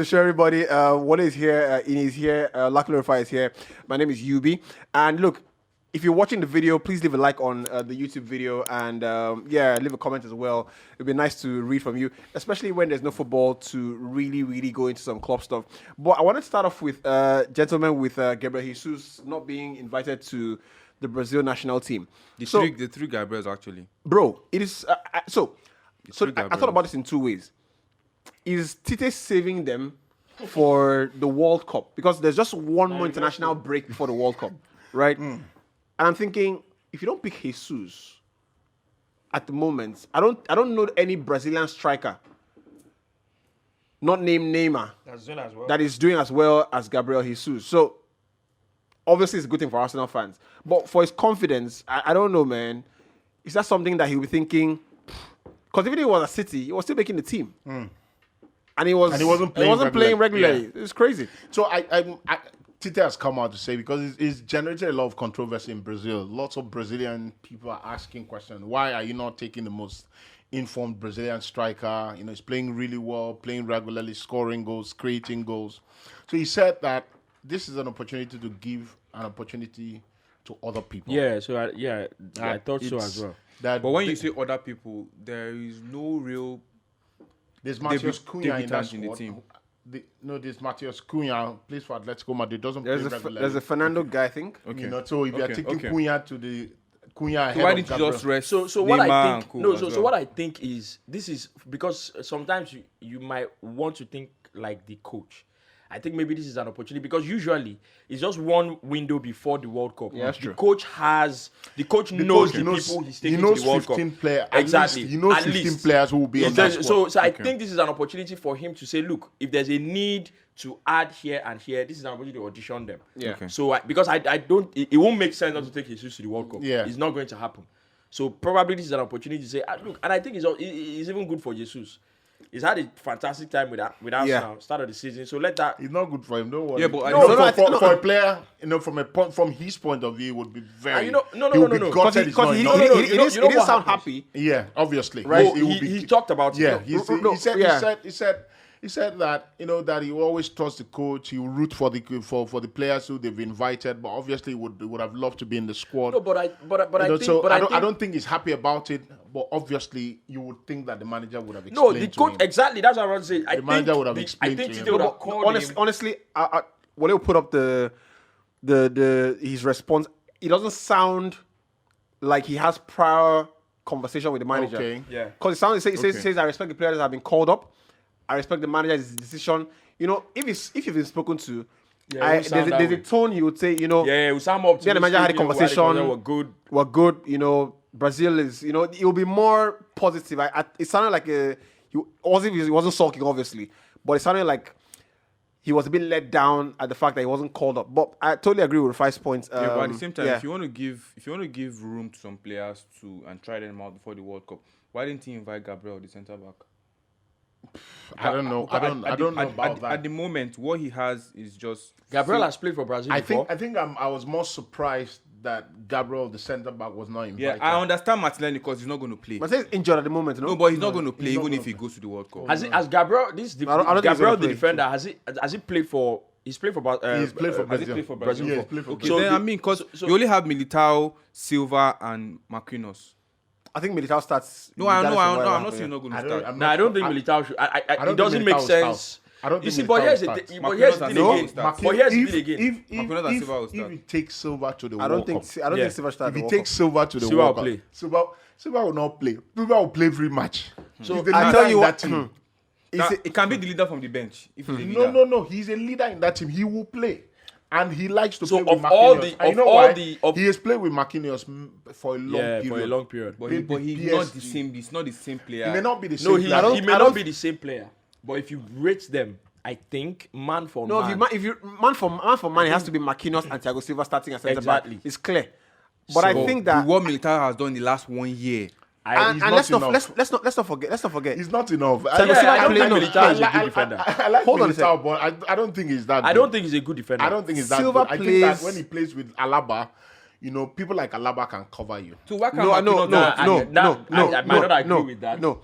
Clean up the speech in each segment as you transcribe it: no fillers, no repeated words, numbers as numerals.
show everybody. What is here? In is here. Lucky Glorify is here. My name is Yubi. And look, if you're watching the video, please leave a like on the YouTube video and leave a comment as well. It'd be nice to read from you, especially when there's no football to really go into some club stuff. But I want to start off with gentlemen with Gabriel Jesus not being invited to the Brazil national team. The three Gabriels actually. Bro, it is I thought about this in two ways. Is Tite saving them for the World Cup? Because there's just one more international break before the World Cup, right? And I'm thinking, if you don't pick Jesus at the moment, I don't know any Brazilian striker, not named Neymar, that is doing as well as Gabriel Jesus. So obviously it's a good thing for Arsenal fans. But for his confidence, I don't know, man. Is that something that he'll be thinking? Because even if he was at City, he was still making the team. And he wasn't playing regularly. Yeah. It's crazy. So Tite has come out to say, because it's generated a lot of controversy in Brazil. Lots of Brazilian people are asking questions. Why are you not taking the most informed Brazilian striker? You know, he's playing really well, playing regularly, scoring goals, creating goals. So he said that this is an opportunity to give an opportunity to other people. Yeah, so I thought so as well. But when you say other people, there is no real... There's Matheus Cunha in that squad. In the team. There's Matheus Cunha, plays for Atletico Madrid, doesn't play regularly. There's a Fernando guy, I think. Okay. You know, so if you're taking Cunha to the... Cunha ahead why didn't you just rest? So what I think... So what I think is... This is... Because sometimes you might want to think like the coach. I think maybe this is an opportunity because usually it's just one window before the World Cup. Yeah, that's true. The coach knows the people he's taking to the World Cup. Exactly. He knows 15 players who will be in that squad. So I think this is an opportunity for him to say, look, if there's a need to add here and here, this is an opportunity to audition them. Yeah. Okay. So because I don't, it won't make sense not to take Jesus to the World Cup. Yeah. It's not going to happen. So probably this is an opportunity to say, look, and I think it's even good for Jesus. He's had a fantastic time with Arsenal, start of the season. So let that. It's not good for him. Don't worry. Yeah, but for a player, you know, from his point of view, it would be very. No. Because he didn't sound happy. Yeah, obviously. Right. He talked about it. Yeah. He said that that he will always trust the coach. He will root for the players who they've invited, but obviously would have loved to be in the squad. No, I don't think he's happy about it. But obviously, you would think that the manager would have explained. No, the coach exactly. That's what I want to say. The manager would have explained to him. Would have called him. Honestly, when he'll put up his response, it doesn't sound like he has prior conversation with the manager. Okay. Yeah. Because it says I respect the players that have been called up. I respect the manager's decision. You know, if you've been spoken to, there's a tone he would say, we sound up to the manager had a conversation. We're good. You know, Brazil is. You know, it will be more positive. It sounded like he wasn't sulking, obviously, but it sounded like he was a bit let down at the fact that he wasn't called up. But I totally agree with 5 points. But at the same time, if you want to give room to some players and try them out before the World Cup, why didn't he invite Gabriel, the centre back? I don't know. I don't know about that. At the moment, what he has is just... Gabriel has played for Brazil before. I think I was more surprised that Gabriel, the centre back, was not invited. Yeah, I understand Martinelli because he's not going to play. But he's injured at the moment, no, but he's not going to play even if he goes to the World Cup. Has Gabriel, Gabriel the defender, has he played for... He's played for Brazil. He's played for Brazil. He's played for Brazil. Yeah, he's played for Okay, Brazil. then because you only have Militao, Silva, and Marquinhos. I think Militao starts. No, I'm not saying not going to start. I don't think Militao should. It doesn't make sense. I don't think you see, but here's the thing again. If he takes Silva to the World Cup, I don't think Silva starts. If he takes Silva to the World Cup, Silva will not play. Silva will play very much. So I tell you what, it can be the leader from the bench. No. He's a leader in that team. He will play. And he likes to play with Marquinhos. He has played with Marquinhos for a long period. For a long period. But he's not the same. He's not the same player. He may not be the same player. He may not be the same player. But if you rate them, I think man for man. If you man for man, it has to be Marquinhos and Thiago Silva starting as centre back. It's clear. But I think that what Militao has done in the last 1 year. And let's not forget. It's not enough. I don't think Militao is a good defender. I like Militao, but I don't think he's that good. I don't think he's a good defender. I don't think he's that good. I think that when he plays with Alaba, people like Alaba can cover you. So why can't I might not agree with that. No.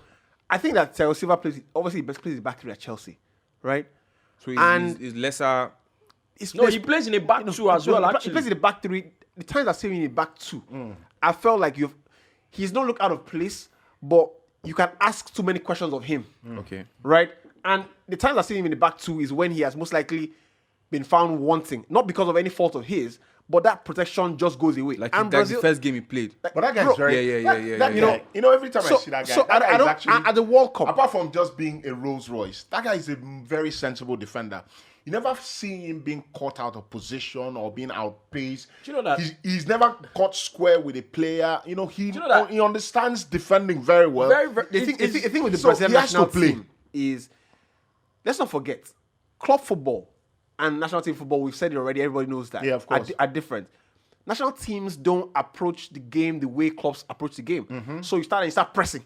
I think that Thiago Silva plays the best back three at Chelsea, right? So and he's lesser. He plays in a back two as well. Actually, he plays in the back three. The times I see him in the back two, I felt like he's not look out of place, but you can ask too many questions of him. Okay. Right? And the times I see him in the back two is when he has most likely been found wanting, not because of any fault of his, but that protection just goes away. Like and that's the first game he played. But that guy is very... Yeah. You know, every time I see that guy, that guy is actually... At the World Cup... Apart from just being a Rolls Royce, that guy is a very sensible defender. You never see him being caught out of position or being outpaced. Do you know that? He's never caught square with a player. You know, he understands defending very well. The thing with the Brazilian national team is, let's not forget, club football and national team football, we've said it already, everybody knows that. Yeah, of course. Are different. National teams don't approach the game the way clubs approach the game. So you start pressing.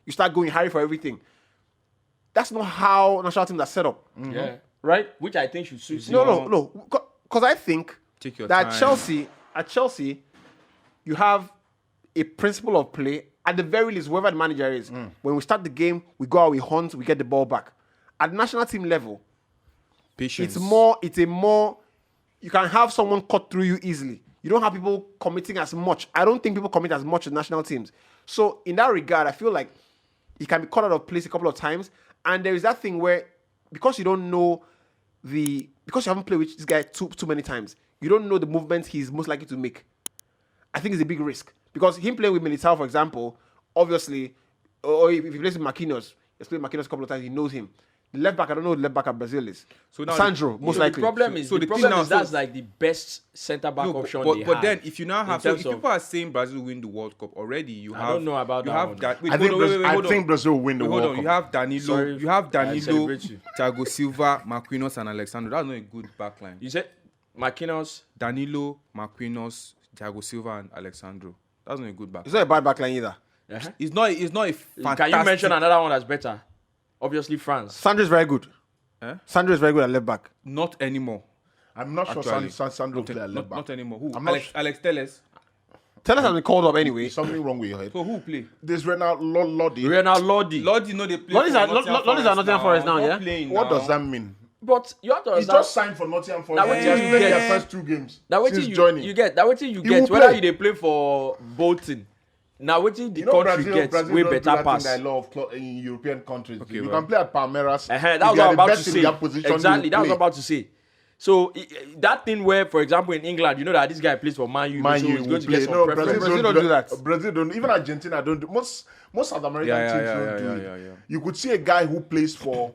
You start going high for everything. That's not how national teams are set up. Yeah. Right? Which I think should suit No. Because I think Take your that time. at Chelsea, you have a principle of play. At the very least, whoever the manager is, when we start the game, we go out, we hunt, we get the ball back. At national team level, Patience. it's a more, you can have someone cut through you easily. You don't have people committing as much. I don't think people commit as much in national teams. So in that regard, I feel like he can be caught out of place a couple of times. And there is that thing where, because you don't know because you haven't played with this guy too many times, you don't know the movements he's most likely to make. I think it's a big risk. Because him playing with Militao, for example, obviously, or if he plays with Marquinhos, he's played Marquinhos a couple of times, he knows him. The left back, I don't know who the left back at Brazil is. So now Sandro, most likely. The problem is that's like the best centre back option they have. But then if you now have, so if of- people are saying Brazil will win the World Cup already, you have. I don't know about you that have one. that. Wait, I hold on. think Brazil will win the Hold World on, Cup. you have Danilo, Sorry, I celebrate you. Thiago Silva, Marquinhos, and Alexandro. That's not a good backline. You said Marquinhos. Danilo, Marquinhos, Thiago Silva, and Alexandro. That's not a good backline. It's not a bad backline either. Uh-huh. It's not a fantastic. Can you mention another one that's better? Obviously, France. Sandro is very good. Sandro is very good at left back. Not anymore. I'm not Actually. sure Sandro play at left back. Not anymore. Who? I'm not Alex Telles. Tell us has been called up anyway. There's something wrong with your head. So who play? There's Renald Lodi. Renald Lodi. Lodi know they play. Lodi's for at Nottingham Nottingham Forest now, Not yeah? playing What now. does that mean? But you have to He understand. just signed for Nottingham Forest. Now, what He has you played get- their first 2 games Now what since you joining. you get? Now what you will get? Whether play. they play for Bolton. Now what the You know, country gets Brazil way don't do better that pass. thing that I love in European countries. Okay, You well. can play at Palmeiras. That If was you what are I'm the about to best in say. their position, Exactly, you that was play. what I'm about to say. So that thing where, for example, in England, you know that this guy plays for Man U, Man so U he's will going to play. get some No, preference. Brazil don't do that. Brazil don't. Even Argentina don't. Most South American teams don't do it. Yeah. You could see a guy who plays for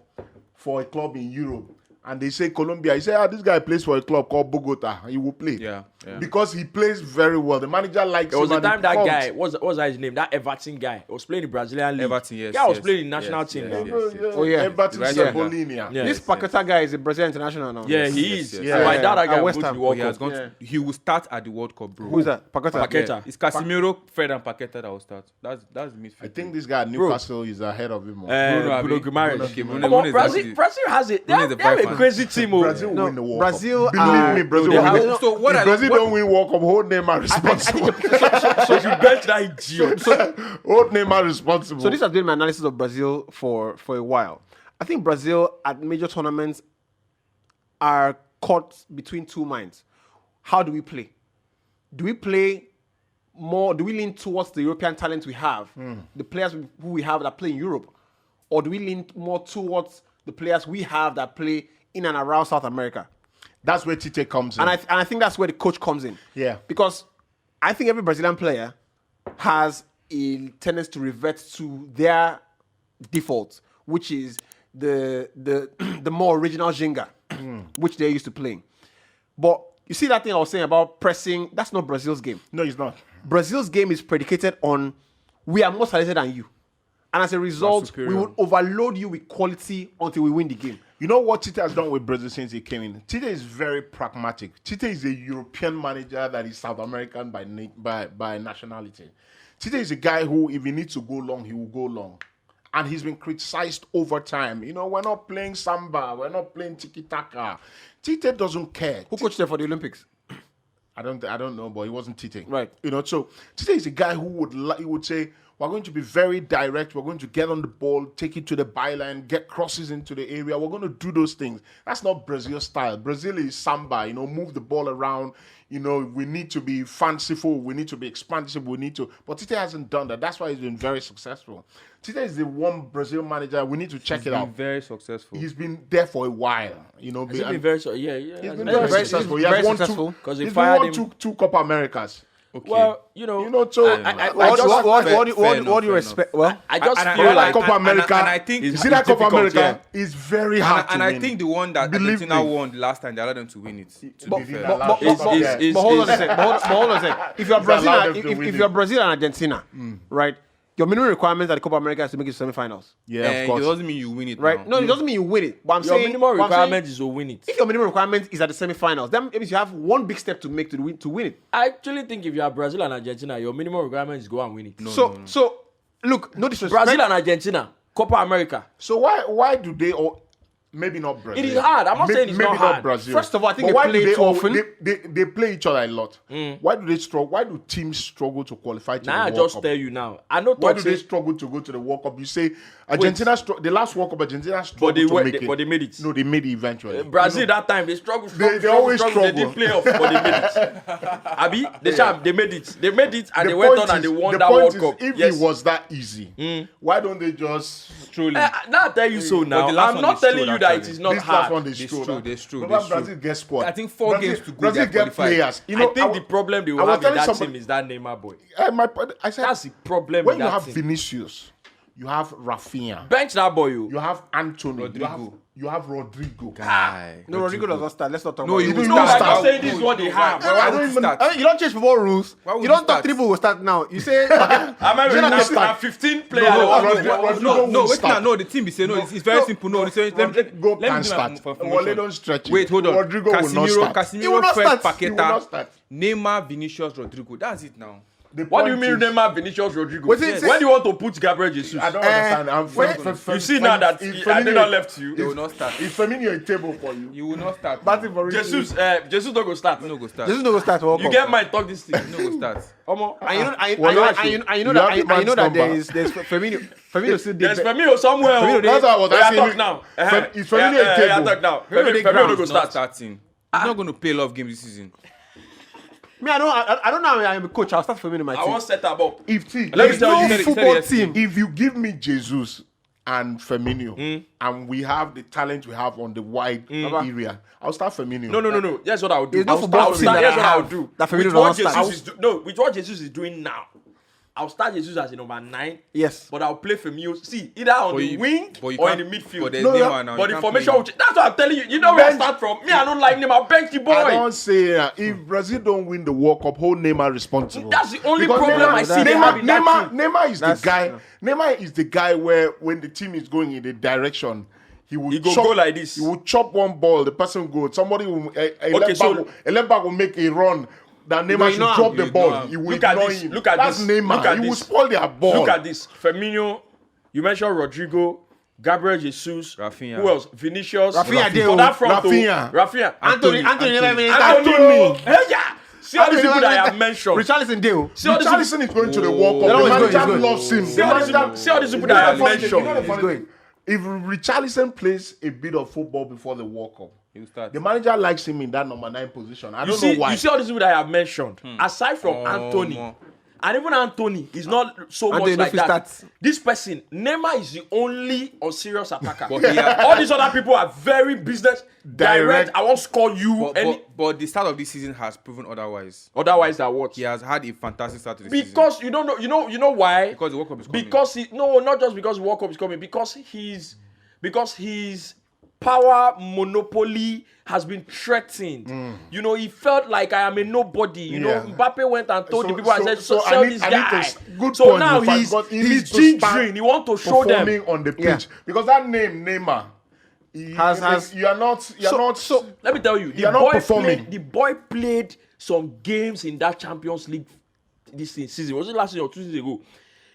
a club in Europe, and they say Colombia. He say, this guy plays for a club called Bogota. He will play. Yeah. Because he plays very well. The manager likes There was him. a and he time that performs. guy, what's that his name? That Everton guy was playing the Brazilian league. Everton, yes. Guy was yes, playing in national yes, team yes, now. yes. Oh, yeah. Everton Right, Cebolinha. Yeah. This Paqueta guy is a Brazilian international now. Yeah, Yes, he yes, is. yes. Yeah. My dad, At guy West goes to Ham. the But World he has Cup. gone. He will start at the World Cup, bro. Who's that? Paqueta. Paqueta. Yeah. It's Casemiro, Fred, and Paqueta that will start. That's the midfield. I think this guy at Newcastle is ahead of him. Bruno Guimaraes. Okay, Bruno Come on, is Brazil actually- has it. They Bruno have, is they have the a fan. crazy team. Brazil No, win the World Brazil Cup. Believe me, Brazil they will have- win it. So what If I- Brazil what- don't win World Cup, hold Neymar responsible. So you bench that idiot. Hold Neymar responsible. So this has been my analysis of Brazil for a while. I think Brazil at major tournaments are caught between two minds. How do we play? Do we play more? Do we lean towards the European talent we have, the players who we have that play in Europe, or do we lean more towards the players we have that play in and around South America? That's where Tite comes in. And I think that's where the coach comes in. Yeah. Because I think every Brazilian player has a tendency to revert to their default, which is the more original Jenga, which they're used to playing. But you see that thing I was saying about pressing, that's not Brazil's game. No, he's not. Brazil's game is predicated on we are more talented than you. And as a result, we superior. will overload you with quality until we win the game. You know what Tite has done with Brazil since he came in? Tite is very pragmatic. Tite is a European manager that is South American by nationality. Tite is a guy who, if he needs to go long, he will go long. And he's been criticized over time. You know, we're not playing samba. We're not playing tiki-taka. Tite doesn't care. Who coached them for the Olympics? I don't know, but he wasn't Tite. Right. You know, so Tite is a guy who he would say, We're going to be very direct. We're going to get on the ball, take it to the byline, get crosses into the area. We're going to do those things. That's not Brazil style. Brazil is samba, move the ball around. We need to be fanciful. We need to be expansive. But Tite hasn't done that. That's why he's been very successful. Tite is the one Brazil manager. We need to check it out. He's been very successful. He's been there for a while. He's been very successful. Yeah. He's been very successful. He has won because he's won two Copa Americas. Okay. Well, so what do you respect? Well, I just feel like Copa America. And I think you see that Copa America is very hard and to win. I think the one that Argentina won the last time, they allowed them to win it. But hold on a second. If you're Brazil and Argentina, right? Your minimum requirements at the Copa America is to make it to semifinals. Yeah, of course. It doesn't mean you win it, right? No, it doesn't mean you win it. But your minimum requirement is to win it. If your minimum requirement is at the semifinals, then it means you have one big step to make to win it. I actually think if you are Brazil and Argentina, your minimum requirement is go and win it. So look, no disrespect. Brazil and Argentina, Copa America. So why do they all? Maybe not Brazil. It is hard. I'm not saying it's not hard. Not Brazil. First of all, I think they play too often. They play each other a lot. Why do they struggle? Why do teams struggle to qualify to the World Cup? I just tell you now. I know. Why do they struggle to go to the World Cup? You say Argentina. The last World Cup, Argentina struggled to make it. But they made it. No, they made it eventually. Brazil that time they struggled. They always struggle. They didn't play off, but they made it. Abi, they made it. They made it, and they went on and they won that World Cup. If it was that easy, why don't they just? Truly. Now I tell you so now. I'm not telling you that it is not hard. That's true. Brazil gets squad. I think 4 games to go. Brazil get players. I think the problem they will have in that team is that Neymar boy. I said that's the problem. When you have Vinicius, you have Rafinha. Bench that boy. You have Anthony. Rodrigo. You have Rodrigo. No, Rodrigo does not start. Let's not talk No, about he it. will start. I'm saying this is what they have. I mean, you don't change football rules. You don't talk 3 people will start now. You say I'm 15 players. No, the team be saying no. It's very simple. No, Rodrigo can start. Wale don't stretch it. Wait, hold on. Rodrigo will not start. Casemiro, Fred, He will not Paqueta, start. Neymar, Vinicius, Rodrigo. That's it now. What do you mean Neymar, Vinicius, Rodrigo? When do you want to put Gabriel Jesus? I don't understand. You see now that I did not left you. They will not start. If Firmino a table for you, You will not start. Jesus don't go start. No go start. Jesus no go start World You Cup. get my talk this thing. No go start. And you know that there's Firmino still There's there. Firmino somewhere. That's what I was asking. Talk now. Is Firmino a table? Talk now. Firmino Firmino He's go not start. starting. He's not going to play a lot of games this season. Me, I don't know. I'm a coach. I'll start Firmino in my I team. want set up. If Let me tell you, no football team. If you give me Jesus and Firmino, and we have the talent we have on the wide area, I'll start Firmino. No. That's what I'll do. There's no football team Here's that what I I'll have do. that Firmino With does what not start. Jesus is with what Jesus is doing now. I'll start Jesus as a number 9. Yes. But I'll play Firmino. See, either on the wing or in the midfield. But there's Neymar now. But the formation will change. That's what I'm telling you. You know where I start from. Me, I don't like Neymar. Bench the boy. I don't say if Brazil don't win the World Cup, hold Neymar responsible. That's the only Because problem I see they have in that team. Neymar is the guy. Neymar is the guy where when the team is going in the direction, he will go like this. He will chop one ball. The person will go. Somebody will. A left back will make a run. That Neymar should drop the ball. He will ignore him. Look at That's this. Neymar. He will spoil their ball. Look at this. Firmino. You mentioned Rodrigo. Gabriel Jesus. Rafinha. Who else? Vinicius. Rafinha. For that front, Rafinha. Anthony never made Anthony. Hey, yeah. See all these people that I have mentioned. Richarlison Dale. Richarlison is going to the World Cup. No, The he's manager going. loves him. See all these people that I have mentioned. You know the He's funny going. thing? If Richarlison plays a bit of football before the World Cup, He'll start. the manager likes him in that number 9 position. I don't see, know why. You see all these people that I have mentioned. Aside from Anthony. And even Anthony is not so Anthony much like that. starts. This person, Neymar is the only unserious attacker. But All these other people are very business direct. I won't score you. But the start of this season has proven otherwise. Otherwise, that what? He has had a fantastic start to the season. Because you don't know. You know why? Because the World Cup is coming. Because not just because World Cup is coming. Because his power monopoly has been threatened. You know, he felt like I am a nobody. You know, Mbappe went and told the people and said, sell this guy. So now he's gingering. He wants to show them on the pitch because that name Neymar. You are not. So let me tell you, the boy played some games in that Champions League this season. Was it last season or 2 seasons ago?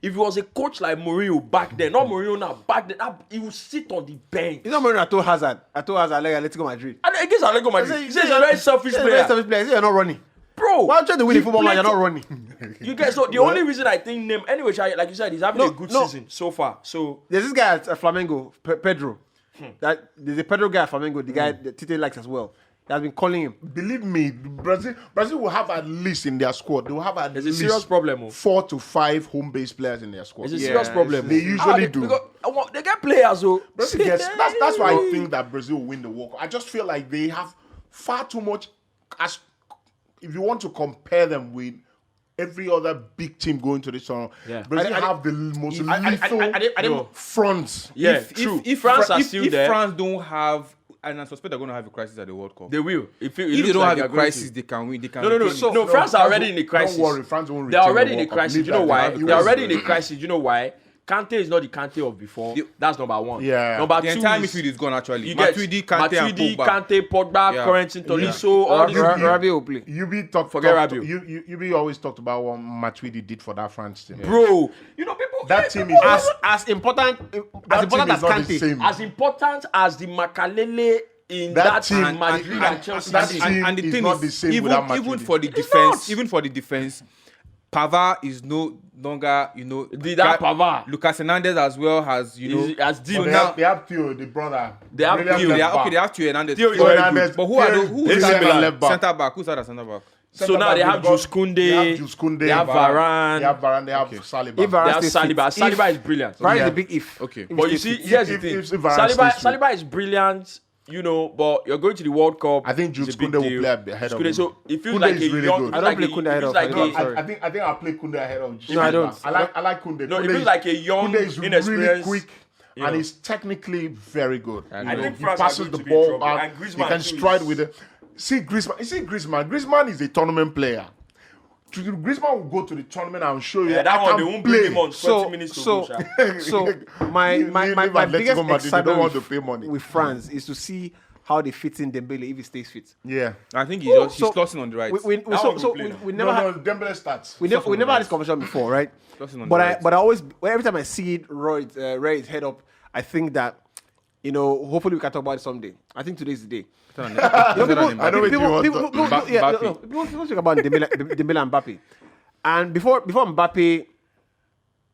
If he was a coach like Mourinho back then, not Mourinho now, back then, he would sit on the bench. It's not Mourinho. I told Hazard, like Atletico Madrid. And against Atletico Madrid, he says he's a very selfish player. Very selfish player. He said you're not running. Bro, No. Why don't you win He the football match? You're played- not running. You get so the only reason I think name anyway, Shai, like you said, he's having a good season so far. So There's this guy at Flamengo, Pedro. That there's a Pedro guy at Flamengo, the guy that Tite likes as well. That has been calling him. Believe me, Brazil will have at least in their squad. They will have at There's a least serious problem. 4 to 5 home-based players in their squad. It's a Yeah, serious problem. they usually do. Because, they get players, so Brazil gets, that's why I think that Brazil will win the World Cup. I just feel like they have far too much. As if you want to compare them with every other big team going to this tournament, Brazil have the most lethal fronts. Yeah, true. If France are still there, France don't have, and I suspect they're going to have a crisis at the World Cup. they will. If they don't have a crisis, they can win. They can. No, France are already in a crisis. Don't worry, France won't. They're retain already the in a World Cup. crisis. Leave You know that. why? They They're have already in a US. crisis. You know why? Kante is not the Kante of before. That's number one. Yeah. Number The two entire is midfield is gone actually. you get Matuidi, Kante, and Pogba. Kante, Pogba, Yeah. Corentin, Tolisso, all these. Rabiot will play. Forget Rabiot. You always talked about what Matuidi did for that France team. Bro, you know people. That team is As important that as team is not the Kante. same. as important as the Makalele in That that team- team, Madrid and Chelsea. that team. team- And the is thing not the is, same even without even Matuidi. for the It's defense, not. even for the defense, Pavard is no longer, That Pavard. Lucas Hernandez as well has, As deep. So They now have, they have Theo, the brother. They have Brilliant Theo. left they are, back. okay. They have Theo Hernandez. Theo is Theo very Hernandez. good. But who are Theo- those? Who Theo is is that left back. centre back? Who's that centre back? So now they have Jules Koundé, They have Jules Koundé. they have Varane, They have Varane. They have Saliba. If Varane they have stays fit. Saliba. If- Saliba is brilliant. Varane is Yeah. a big if. Okay. If he But you stays see, fit. here's the if thing. Varane stays fit. Saliba is brilliant, but you're going to the World Cup. I think it's Jules a big Koundé will deal. play ahead of Koundé, him. so it feels Koundé like is a really young. good. I don't play Koundé ahead of- like I don't- a, sorry. I think I'll play Koundé ahead of. No, I don't. I like Koundé. No, it Koundé feels like a young, Koundé is really inexperienced. quick. And he's technically very good. I think He France are passes going the to be in ball trouble. out. And He Griezmann can too stride is- with it. See Griezmann. Griezmann is a tournament player. Griezmann will go to the tournament and show you. Yeah, that I one can they won't bring him on 20 So, minutes to so, go. Sha. so my Leave Atletico biggest Madrid, they excitement don't want to pay money. with France is to see how they fit in Dembele if he stays fit. Yeah. I think he's So- slotting on the right. We That one will play now. we never had Dembele starts. we never had this conversation before, right? Slotting on But the I right. but I always every time I see it rear its head up, I think that hopefully we can talk about it someday. I think today's the day. I know what you want to- People speak about Dembele and Mbappe. And before Mbappe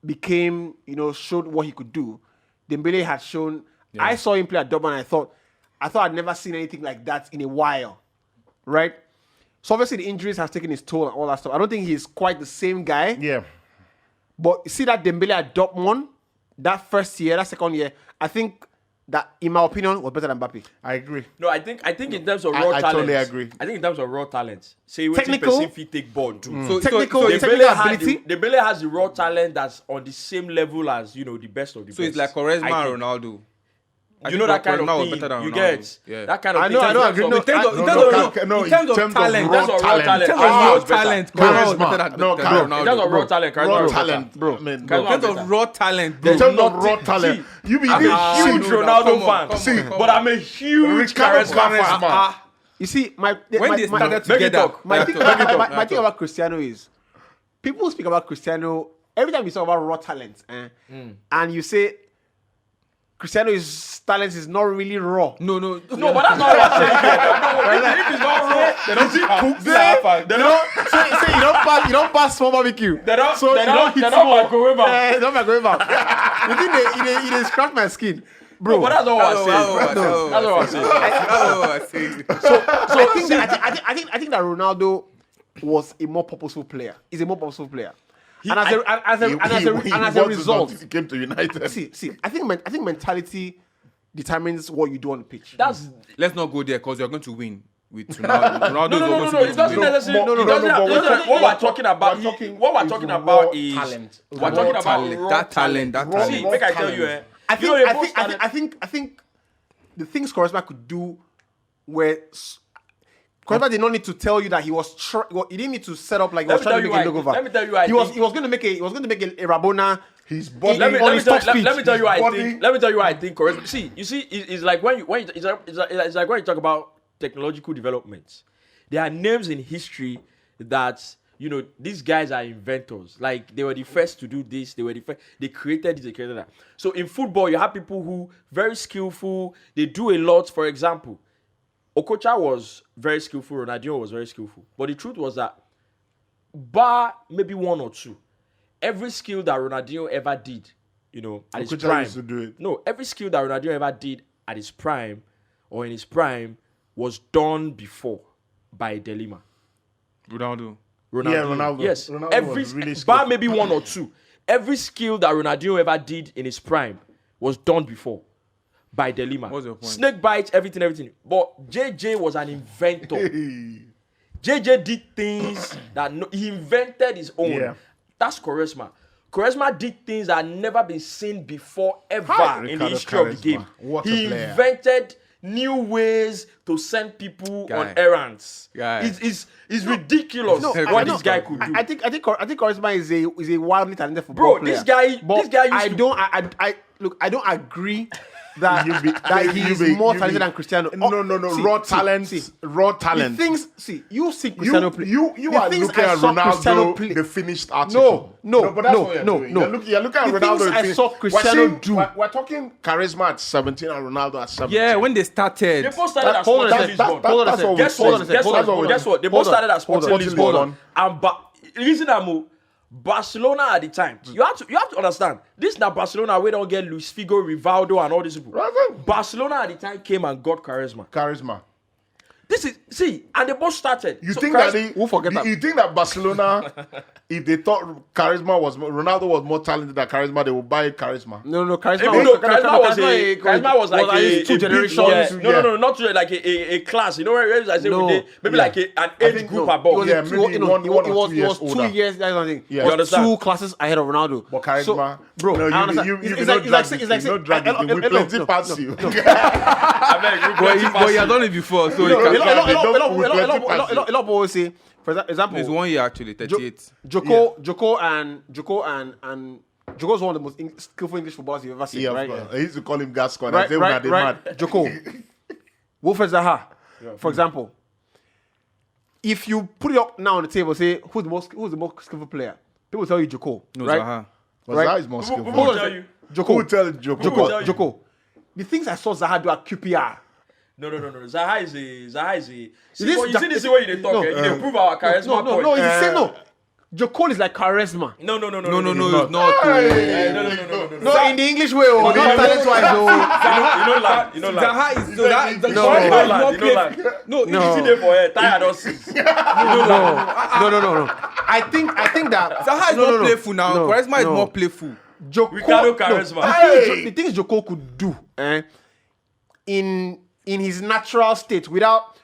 became, showed what he could do, Dembele had shown. I saw him play at Dortmund and I thought I'd never seen anything like that in a while, right? So obviously the injuries has taken its toll and all that stuff. I don't think he's quite the same guy. Yeah. But you see that Dembele at Dortmund, that first year, that second year, I think that, in my opinion, was better than Mbappe. I agree. No, I think in terms of raw I talent, totally agree. I think in terms of raw talent, say what Technical. person fit take ball do. So Technical Dembele ability. Dembele has the raw talent that's on the same level as the best of the best. So it's like Quaresma I and think. Ronaldo. I You think know that kind Quaresma was of thing. better than You Ronaldo. get Yeah. that kind of I thing. know, I don't In agree. terms No, of- In terms of in terms of talent, raw in terms of raw talent, talent. Quaresma was better. talent, Quaresma. Quaresma was better than No, than Quaresma. In terms of Ronaldo. raw talent, Quaresma Raw was talent, better. bro. In terms of raw talent, bro. In terms of Not- raw talent, you be I'm a you huge see, Ronaldo fan. See, But I'm a huge Ricardo Quaresma fan. Quaresma. You see, When they started Make it together, talk. my thing my about Cristiano is people speak about Cristiano every time you talk about raw talent, and you say Cristiano's talent is not really raw. No, No, but that's not what I'm saying. No, if it's not raw, they don't cook that. They don't. Say you don't pass small barbecue. They don't. So They you don't. hit They small. don't microwave am. Eh, don't microwave am. You think they scratch my skin, bro? No, but that's not what I'm saying. That's what I'm saying. So I think that Ronaldo was a more purposeful player. He's a more purposeful player. And as a result, he came to United. see, I think mentality determines what you do on the pitch. That's Let's not go there because you're going to win with Ronaldo. Ronaldo is no. obviously It doesn't going to win. necessarily. What we're talking about. What we're talking about is talent. we're talking about talent, raw that talent, that Raw See, talent. make I tell talent. you, I think the things Quaresma could do were Quaresma did not need to tell you that he was he didn't need to set up like he was trying to make a look over. Let me tell you why. He was going to make a Rabona. His body. Let me on his top speed. tell you why I Body. think. Let me tell you why I think. See, you see, it's like it's like when you talk about technological developments. There are names in history that these guys are inventors. Like they were the first to do this. They were the first. They created this. They created that. So in football, you have people who very skillful. They do a lot. For example, Okocha was very skillful. Ronaldinho was very skillful. But the truth was that bar maybe one or two, every skill that Ronaldinho ever did, at his prime. Used to do it. No, every skill that Ronaldinho ever did at his prime or in his prime was done before by Delima. Ronaldo. Yeah, Ronaldo. Yes, Ronaldo every was really bar skillful. maybe one or two. Every skill that Ronaldinho ever did in his prime was done before by Delima. What's your point? Snake bites, everything. But JJ was an inventor. JJ did things that he invented his own. Yeah. That's Quaresma. Quaresma did things that had never been seen before ever in the Ricardo history of the Quaresma. game. What a He player. invented new ways to send people Guy. on errands. Guy. It's ridiculous what this guy could do. I think Quaresma is a wildly talented football Bro, player. this guy used to... I don't agree that You he is be- more you talented be- than Cristiano. No. See, Raw see, talent. see. Raw The talent. things, you see Cristiano play. You The are things looking I at saw Cristiano Ronaldo, play. the finished article. No, but that's no, what you're no, doing. no. You're looking at The Ronaldo. things I finished. saw Cristiano do. We're talking charisma at 17 and Ronaldo at 17. Yeah, when they started. They both started as Hold on a Sporting second. Lisbon. Hold on a That's second. what we Guess said. what? Guess what? They both started as Hold on. Sporting Lisbon. Hold on. And reason I'm Barcelona at the time. You have to understand. This now Barcelona we don't get Luis Figo, Rivaldo, and all these people. Right. Barcelona at the time came and got Quaresma. Charisma. This is and they both started. You So think Quaresma- that We'll forget that. you think that Barcelona, if they thought Ronaldo was more talented than charisma, they would buy charisma. No, Charisma. Even though Charisma was like a two big- generations. yeah. No, not like a class. You know where I say No. maybe Yeah. like an age group above. Yeah, maybe one or 2 years It was older. 2 years. That's one thing. Yeah. It You was understand? 2 classes ahead of Ronaldo. But charisma, bro, no, I understand. you It's not like drag saying- it, it's like you saying- not drag it. We no, plenty no, pass no, you. But he had done it before, so he A can. lot plenty of people always say, for example, It's 1 year actually, 38. Joko is one of the most skillful English footballers you've ever seen, Yeah, right? I used to call him Gascon. I say, Right. mad. Joko. Wilfred Zaha, for example. If you put it up now on the table, say who's the most skillful player? People tell you Joko. No, right? Zaha. But Right. Zaha is more skillful. Who will tell you? Who will tell Joko? Joko. The things I saw Zaha do at QPR. No. Zaha is a. See, This- you see this way you dey talk. No, You dey prove our charisma point. No, he's the same. No, Joko is like charisma. No, No, it's it's not. No. No, in the English way, not talent wise. You know, like. Zaha is so that. No. No, No. no. You there for her? Tired of six. No. I think that Zaha is more playful now. No, Quaresma is no. more playful. Joko, Ricardo Quaresma. The things Joko could do, in his natural state, without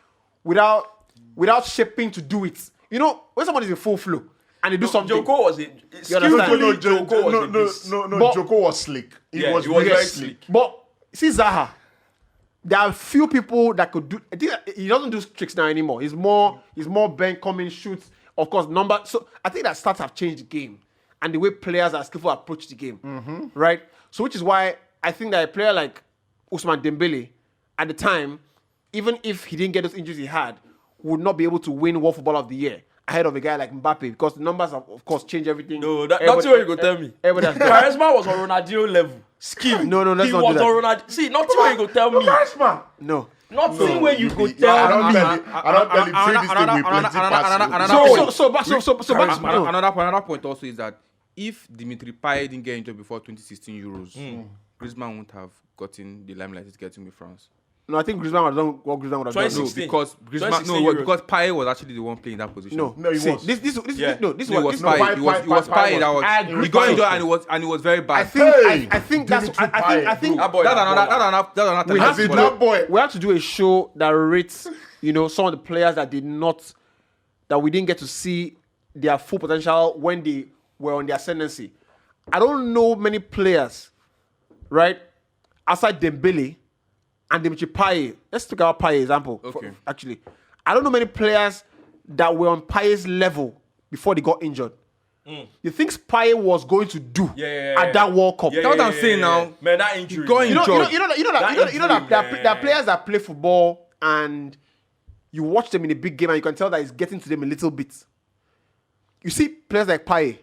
shaping to do it. You know, when somebody's in full flow and they do something. Joko was a understand? Joko was a beast. No. But- Joko was slick. He was very very slick. slick. But see Zaha, there are few people that could do. I think he doesn't do tricks now anymore. He's more bend, come in, shoots. Of course, number. So I think that stats have changed the game and the way players are skillful approach the game, right? So which is why I think that a player like Ousmane Dembele at the time, even if he didn't get those injuries he had, would not be able to win World Footballer of the Year ahead of a guy like Mbappe because the numbers have, of course, changed everything. No, that's what you go tell me. Everybody has Charisma was on Ronaldinho level. Skill. No, let's he not was do that. on Ronaldinho. See, nothing where you go tell me. Charisma. no. Nothing where you go I tell don't me. tell you. I don't tell you. Say this thing with plenty pass. So back to no. Another point also is that if Dimitri Payet didn't get injured before 2016 Euros, Griezmann wouldn't have gotten the limelight he's getting with France. No, I think Griezmann would have done what Griezmann would have done. 2016. Because Griezmann, 2016 Euros. because Payet was actually the one playing that position. No, No, he see, was. This Yeah. was No, it was this Payet. It was Payet that was. I agree. He got injured and it was very bad. I think that's Dimitri I think That boy, That's that another. we That's have As to in do that boy. we have to do a show that rates, some of the players that we didn't get to see their full potential when they were on the ascendancy. I don't know many players, right, outside Dembele and Dimitri Payet. Let's take our Payet example. Okay. Actually, I don't know many players that were on Payet's level before they got injured. The things Payet was going to do at that World Cup. That's what I'm saying now. Man, that injury. Going You know injured. that there are players that play football and you watch them in a big game and you can tell that it's getting to them a little bit. You see players like Payet.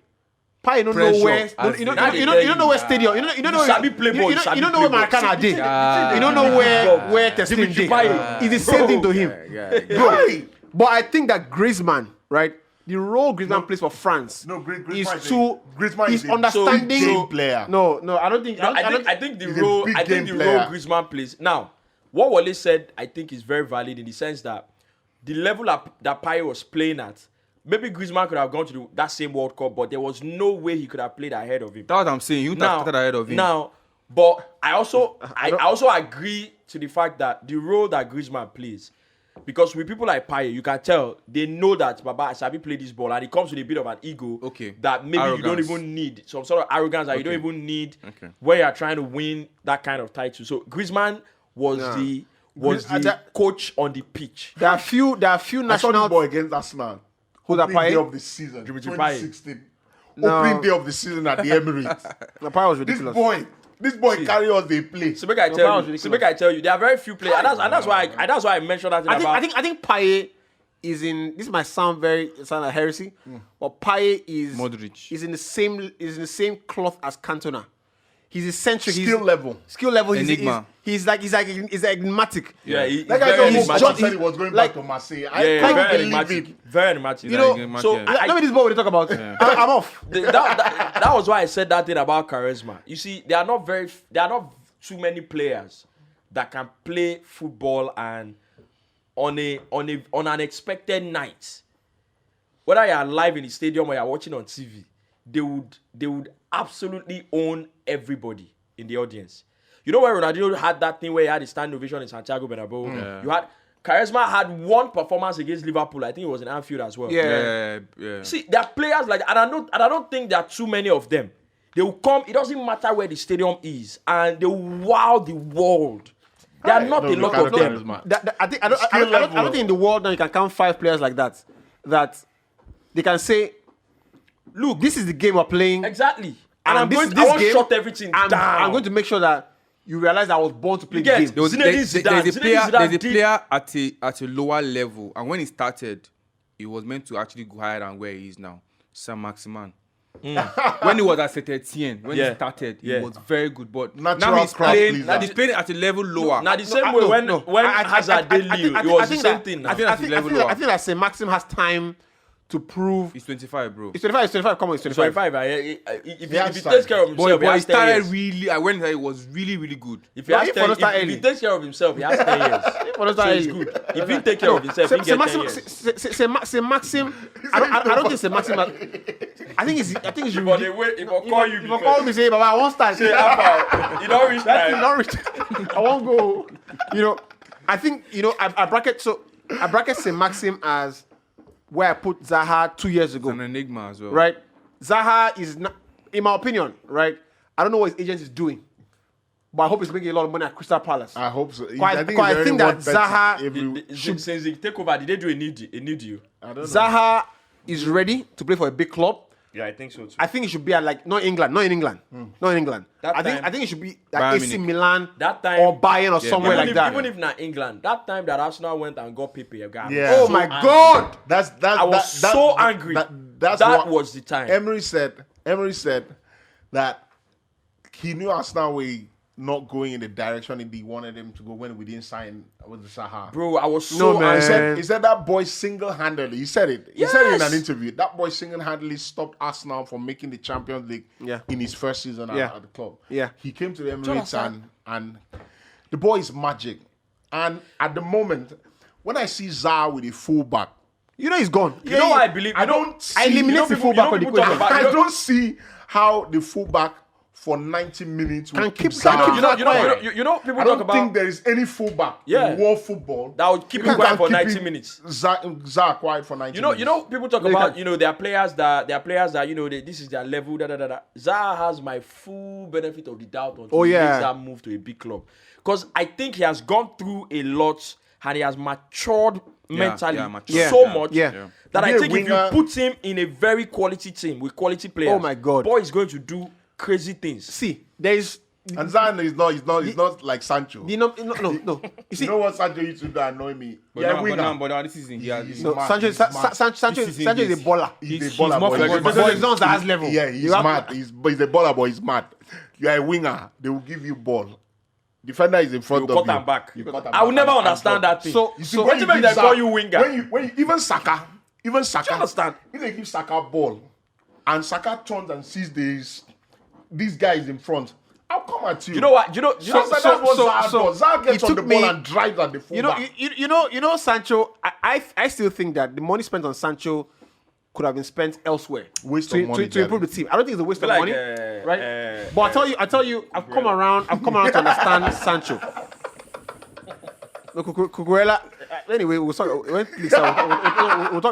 Payet don't know where you don't know where stadium. You don't know sabi play ball, you sabi don't know where play ball. Maracana did. Yeah. You don't know where Testing Dimitri did. Payet. It's the same thing to him. Yeah. Bro, but I think that Griezmann, right? the role Griezmann plays for France Griezmann is is a understanding game player. No, I don't think. I think the he's a role big I think the game role player. Griezmann plays now. What Wale said, I think, is very valid in the sense that the level that Payet was playing at, maybe Griezmann could have gone to that same World Cup, but there was no way he could have played ahead of him. That's what I'm saying. You have started ahead of him. Now, but I also agree to the fact that the role that Griezmann plays, because with people like Payet, you can tell they know that Baba Sabi play this ball, and it comes with a bit of an ego. Okay. That maybe Arrogance. you don't even need some sort of arrogance that you don't even need Okay. where you're trying to win that kind of title. So Griezmann was the coach on the pitch. There are few I saw national this boy against Arsenal. Who's that, Opening day Payet? of the season, Dimitri 2016. No. Opening day of the season at the Emirates. The Payet was this ridiculous. boy carry us they play. So make I tell you, there are very few players, and that's why I mentioned that. I think Payet is in. This might sound like heresy, but Payet is Modric. is in the same cloth as Cantona. He's eccentric. Skill level. Enigma. He's enigmatic. Yeah, That guy he's almost just- said he was going like- back to Marseille. yeah, I can't very believe enigmatic. it. Very enigmatic. You know, enigmatic, so yeah. Let me this ball we talk about. I'm off. that was why I said that thing about charisma. You see, there are not too many players that can play football and on an expected night, whether you're live in the stadium or you're watching on TV, they would absolutely own everybody in the audience. You know where Ronaldo had that thing where he had his standing ovation in Santiago Bernabeu? Yeah. You had Quaresma had one performance against Liverpool. I think it was in Anfield as well. Yeah. Yeah. See, there are players like that, and I don't think there are too many of them. They will come, it doesn't matter where the stadium is, and they will wow the world. There are not a lot of them. I don't think in the world now you can count 5 players like that they can say, look, this is the game we're playing. Exactly. And And I this want to game, shut everything down. I'm going to make sure that you realize I was born to play the get game. it. There's There's a player at a lower level, and when he started, he was meant to actually go higher than where he is now. Saint-Maximin. When he was at Saint-Etienne, when he started, he was very good. But Natural now he's crowd playing. pleaser. He's playing at a level lower. Now the same way when Hazard did Lille, it was the same thing. Now. I think that's the level lower. I think that Saint Maxim has time to prove. He's 25, bro. It's 25. Come on, it's 25. 25. If has he time. takes care of himself, But he he has 10 started years. really. I went there. He was really, really good. If he has If 10 Foden start if early. he takes care of himself, he has 10 years. Foden start So it's early. good. If he take care of himself, he Saint get 10 Maxim. years. Saint Maxim. I don't think Saint Maxim. I think it's But they wait, if I call you, If I call me say, Baba, I won't start. say, Alpha, you don't reach That's time. not rich. I won't go. I think I bracket Saint Maxim as where I put Zaha 2 years ago. An enigma as well. Right? Zaha is not, in my opinion, right? I don't know what his agent is doing, but I hope he's making a lot of money at Crystal Palace. I hope so. I think that Zaha Since he take over, did they do a new deal? I don't know. Zaha is ready to play for a big club. Yeah, I think so too. I think it should be at not in England. That I time- think it should be Bayern at AC Munich. Milan That time- or Bayern or somewhere even like if, that. Even if not England, that time that Arsenal went and got Pepe, guy. Yeah. Oh So my angry. God! I I was so angry. That's that what was the time. Emery said that he knew Arsenal were not going in the direction he wanted them to go when we didn't sign with the Zaha. Bro, I was so No, man. angry. He said that boy single-handedly. He said it. He said it in Yes. an interview. That boy single-handedly stopped Arsenal from making the Champions League in his first season Yeah. at the club. Yeah. He came to the Emirates understand? and the boy is magic. And at the moment, when I see Zaha with a fullback, He's gone. You know what I believe? I don't see. I eliminate the fullback on the people talk equation. about- I don't see how the fullback for 90 minutes will keep- Zaha. can You know, people I talk don't about think there is any fullback Yeah. in world football that would keep who him quiet can for keep 90 him- minutes. Zaha quiet for 90 minutes. You know, people talk about, there are players that this is their level, Zaha has my full benefit of the doubt until he makes that move to a big club. Because I think he has gone through a lot and he has matured mentally so much that I Be a think if you winger. put him in a very quality team with quality players, Oh my God. boy is going to do crazy things. See, there is And Zaha is not like Sancho. no. You see, You know what Sancho used to do that annoy me? But Yeah, now, winger. but now this season, he has. He's no, mad. Sancho He's mad. Sancho This is is a baller. He's a he's baller, more boy. flexible. But he's not Zaha's level. Yeah, he's You have- mad. He's a baller, boy. He's mad. You are a winger. They will give you ball. Defender is in front You of cut you. him back. You cut him I will back never and understand drop. that thing. So- You see, so when what you do you mean give they call Zaha- you winger? When you even Saka, Even Saka. understand? If they give Saka ball, and Saka turns and sees these guys in front, I'll come at you. You know what? That's what Zaha does. Zaha gets it on the took ball me- and drives at the fullback. You know, Sancho. I still think that the money spent on Sancho could have been spent elsewhere Waste to, of money, to improve the team. I don't think it's a waste of like, money, right? But I tell you, I've come around to understand Sancho. No, Cucurella. Anyway, we'll talk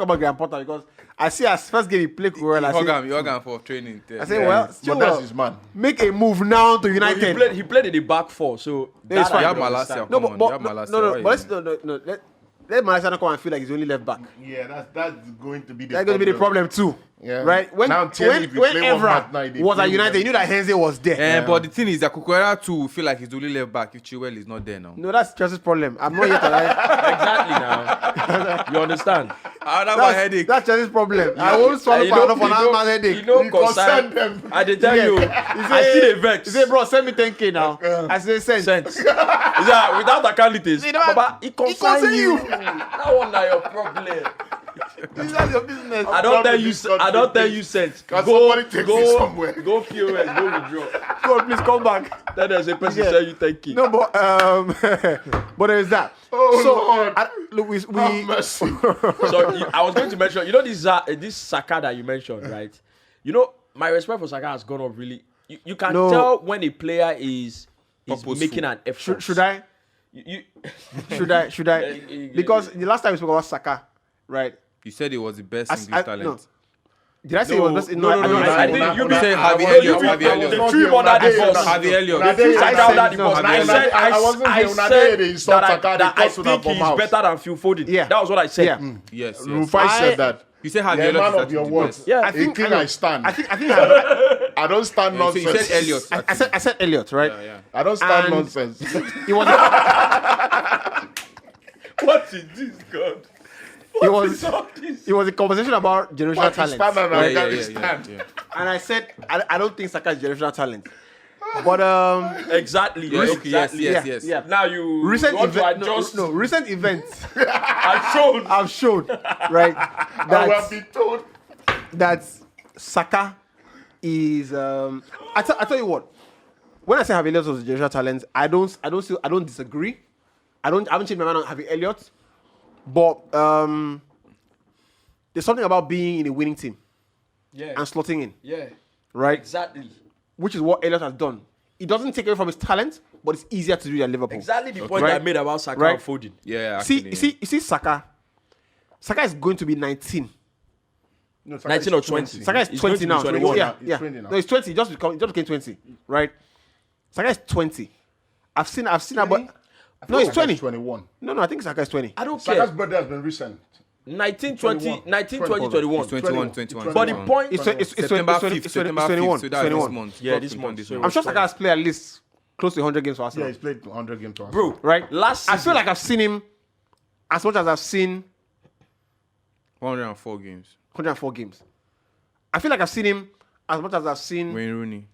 about Graham Potter because I see as first game he played Cucurella. You hug him for training. I say, well, but that's his man. make a move now to United. He played in the back four, so It's fine. You I have don't Malacia. understand. No, Come on, but you have Malacia. let's let Malacia not come and feel like he's only left back. Yeah, that's going to be the That's going to be the problem too. Yeah. Right? When Now, Thierry, if you play one match now, Evra they was play at with United, them. you knew that Henze was there. But the thing is that Cucurella too feel like he's the only left back if Chilwell is not there now. No, that's Chelsea's problem. I'm not yet alive. Exactly now. You understand? I have my headache. That's Chelsea's problem. I won't swallow enough for that man's headache. You know, You concern them. I did tell you. I see the vex. He said, bro, send me 10K now. I said, send. Sense. Is that without the candidates? See, that- Baba, it concern concern you. you. That one not your problem. That's your business. I don't tell you. I don't tell you sense. Can somebody take me somewhere? Go POS. Go withdraw. God, please come back. Then there's a person Yeah. say you take it. No, but but there's that. Oh, so Lord. look, we Have mercy. So I was going to mention. You know this Saka that you mentioned, right? You know my respect for Saka has gone up really. You can No. tell when a player is Purposeful. making an effort. should I? You, Should I? Because the last time we spoke about Saka, right? You said it was the best As- English I- talent. no. Did I say it was best? no, I think you You said Harvey I Elliott. was- Harvey I was Elliott. not They threw him here under when the I bus. did Harvey Elliott. Unade- threw I Saka said- under the no, bus. no, I no, said, I wasn't here when I said did it. He saw that Saka, they I tossed him think from he's house. better than Phil Foden. Yeah. That was what I said. Yeah. Yes. Rufai said that. You said Harvey Yeah, Elliott man is of your actually the words. best. Yeah. I think I stand. I think I don't stand So nonsense. you said Elliott. I said Elliot, right? Yeah. I don't stand And- nonsense. It was What is this, God? it was a conversation about generational talent, Pakistan and Yeah. Afghanistan. and I said I don't think Saka is generational talent, but Exactly. Yes, Exactly. yes. yeah. Now you recent want to event, adjust. no, recent events I've shown. have shown, right, I will be told. that Saka is. I tell you what. When I say Harvey Elliott was a generational talent, I don't disagree. I haven't changed my mind on Harvey Elliott, but there's something about being in a winning team Yeah. and slotting in, Yeah. right? Exactly. Which is what Elliott has done. It doesn't take away from his talent, but it's easier to do at Liverpool. Exactly the point Right. I made about Saka Right. and Foden. Yeah, See, actually. you see, Saka. Saka is going to be 19. No, Saka 19 is or 20. Saka is He's 20 going to be now. 21. Yeah, He's yeah. 20 now. No, he's 20. He just became 20, right? Saka is 20. I've seen about. No, he's 20. 21. No, I think Saka is 20. I don't Saka's care. birthday has been recent. 19, 20, 21. 19, 20, 21. 21. But the point It's is, September 20 5th. it's September 21. 5th. So that's this 21. month. Yeah, this month. This So- I'm sure Saka has played at least close to 100 games for Yeah, Arsenal. he's played 100 games. To bro, Right? last I season, feel like I've seen him as much as I've seen 104 games. 104 games. I feel like I've seen him as much as I've seen. Wayne Rooney.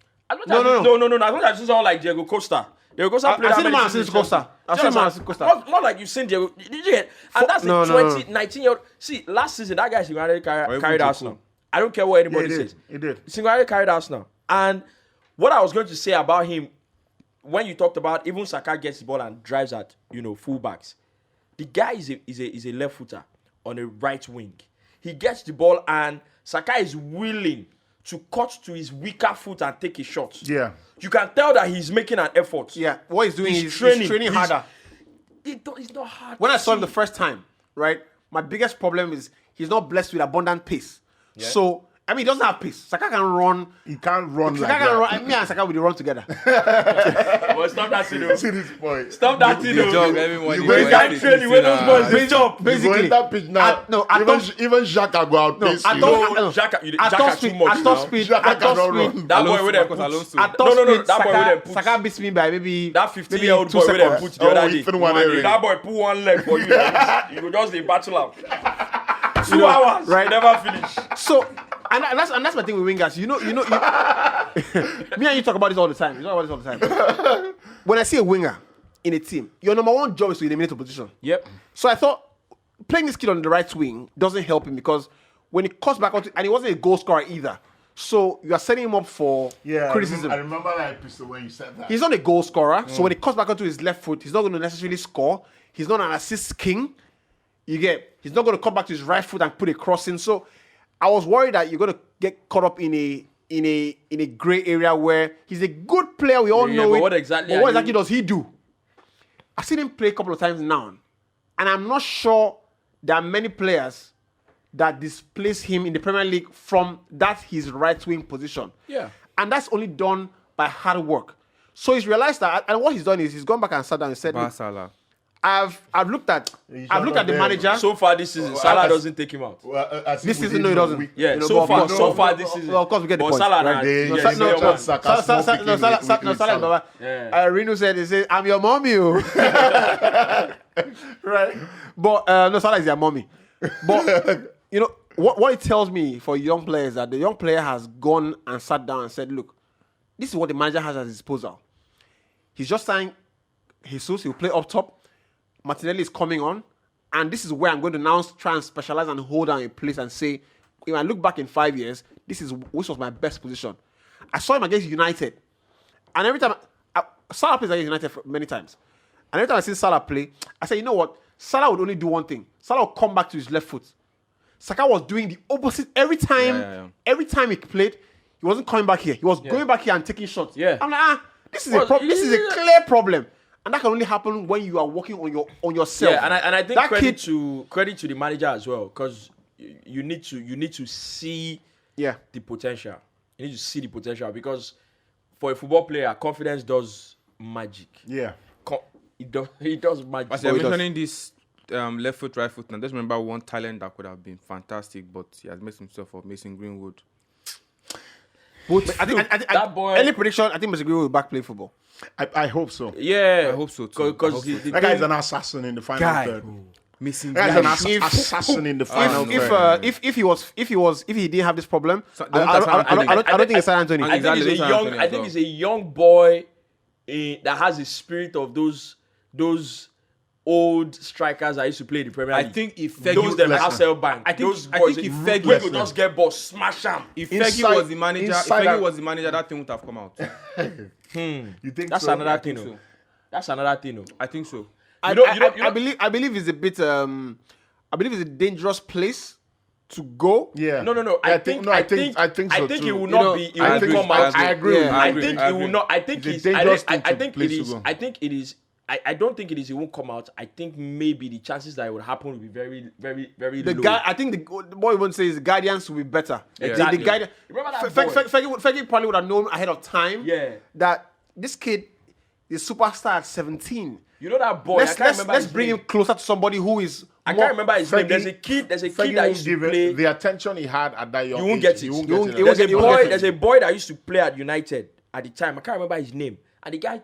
No. I thought I saw like Diego Costa. Diego Costa played I've how seen him many as seasons Costa. I've seen him as Costa. Not like you've seen Diego. Did you get? And that's no, the no, 20, 19-year-old. See, last season that guy single-handedly even carried Joku. Arsenal. I don't care what Yeah, anybody he says. did. He did. Single-handedly carried Arsenal. And what I was going to say about him, when you talked about even Saka gets the ball and drives at fullbacks, the guy is a left footer on a right wing. He gets the ball and Saka is willing to cut to his weaker foot and take a shot. Yeah. You can tell that he's making an effort. Yeah, what he's doing He's is training. he's training He's- harder. It's not hard. When to I saw him see. the first time, right, my biggest problem is he's not blessed with abundant pace. So, I mean, he doesn't have pace. Saka can run. He can't run Saka like can that. run. Me and Saka will run together. Well, stop that, Tino. See this boy. Stop that, The Tino. dog, everyone. you is wait, going can't to train see when those now. boys they jump. You go Basically, in that pitch now. Even Xhaka go outpace at you. top- No, Xhaka, At Xhaka top too speed, much at top now. speed, Xhaka at top cannot speed. run. That boy Alonso, with them Marcos put. Alonso. At top No, speed, that boy with them put. Saka beats me by maybe That 15-year-old maybe boy 2 with them seconds. put the other Oh, day. Ethan Wanere. That boy put one leg for you. You go just the battle out. 2 know, hours, right? Never finish. So, and that's my thing with wingers. Me and you talk about this all the time. You talk about this all the time. When I see a winger in a team, your number one job is to eliminate opposition. Yep. So I thought playing this kid on the right wing doesn't help him because when he cuts back onto, and he wasn't a goal scorer either. So you are setting him up for criticism. I remember that episode when you said that. He's not a goal scorer, so when he cuts back onto his left foot, he's not going to necessarily score. He's not an assist king. He's not going to come back to his right foot and put a cross in. So I was worried that you're going to get caught up in a gray area where he's a good player. We all know but it. what exactly Does he do? I've seen him play a couple of times now, and I'm not sure there are many players that displace him in the Premier League from that his right wing position. Yeah. And that's only done by hard work. So he's realized that, and what he's done is he's gone back and sat down and said, Salah. I've looked at the manager. So far this season, Salah doesn't take him out. This season, no, he doesn't. Yeah, so far this season. Well, of course, we get the but point. Salah, Right? Salah. Reno said, I'm your mommy. Right? But no, Salah is your mommy. But you know what it tells me for young players that the young player has gone and sat down and said, look, this is what the manager has at his disposal. He's just saying Jesus, he'll play up top. Martinelli is coming on, and this is where I'm going to now try and specialize and hold down a place and say, if I look back in 5 years, this was my best position. I saw him against United, and every time Salah plays against United many times, and every time I see Salah play, I say, you know what? Salah would only do one thing. Salah would come back to his left foot. Saka was doing the opposite every time. Yeah. Every time he played, he wasn't coming back here. He was going back here and taking shots. Yeah. I'm like, this is a problem. This is a clear problem. And that can only happen when you are working on yourself. Yeah, and I think that credit to the manager as well, because you need to see the potential. You need to see the potential, because for a football player, confidence does magic. Yeah. It does magic. As you're mentioning this left foot, right foot, and just remember one talent that could have been fantastic, but he has messed himself up, Mason Greenwood. But I think that boy. Early prediction, I think Mason Greenwood will back play football. I hope so. Yeah, I hope so too. Because That guy is an assassin in the final third. Mason That Greenwood. guy's an assassin in the final third. If he didn't have this problem, So, I don't think it's San Antonio. I think Exactly, he's a San young. Antonio I as think well. he's a young boy that has the spirit of those old strikers that used to play in the Premier League. I think if those Fergie them Hasselbank. I think those boys, if when Fergie you just get ball, smash them. If Inside- Fergie was the manager, inside that thing would have come out. You think That's so? another thing. think though. so. That's another thing. Though. I think so. I don't- believe it's a bit. I believe it's a dangerous place to go. Yeah. No. I I think think so he too. will not be. He I won't agree. come out. I agree. Yeah. I agree. think I he will agree. not. I think It's a he's. dangerous I thing to think place it to is. go. I think it is. I don't think it is. It won't come out. I think maybe the chances that it would happen will be very, very, very The low. guy, I think the boy won't say is the guardians will be better. Exactly. The guardian. Remember that Fergie probably would have known ahead of time. Yeah. That this kid is superstar at 17. You know that boy. I can't remember Let's his bring name. him closer to somebody who is. I can't remember his name. Fergie- There's a kid that Fergie used to won't give play. it the attention he had at that young You won't age. get it. He won't You get won't- it. you There's won't a get boy. it. There's a boy that used to play at United at the time. I can't remember his name. And the guy,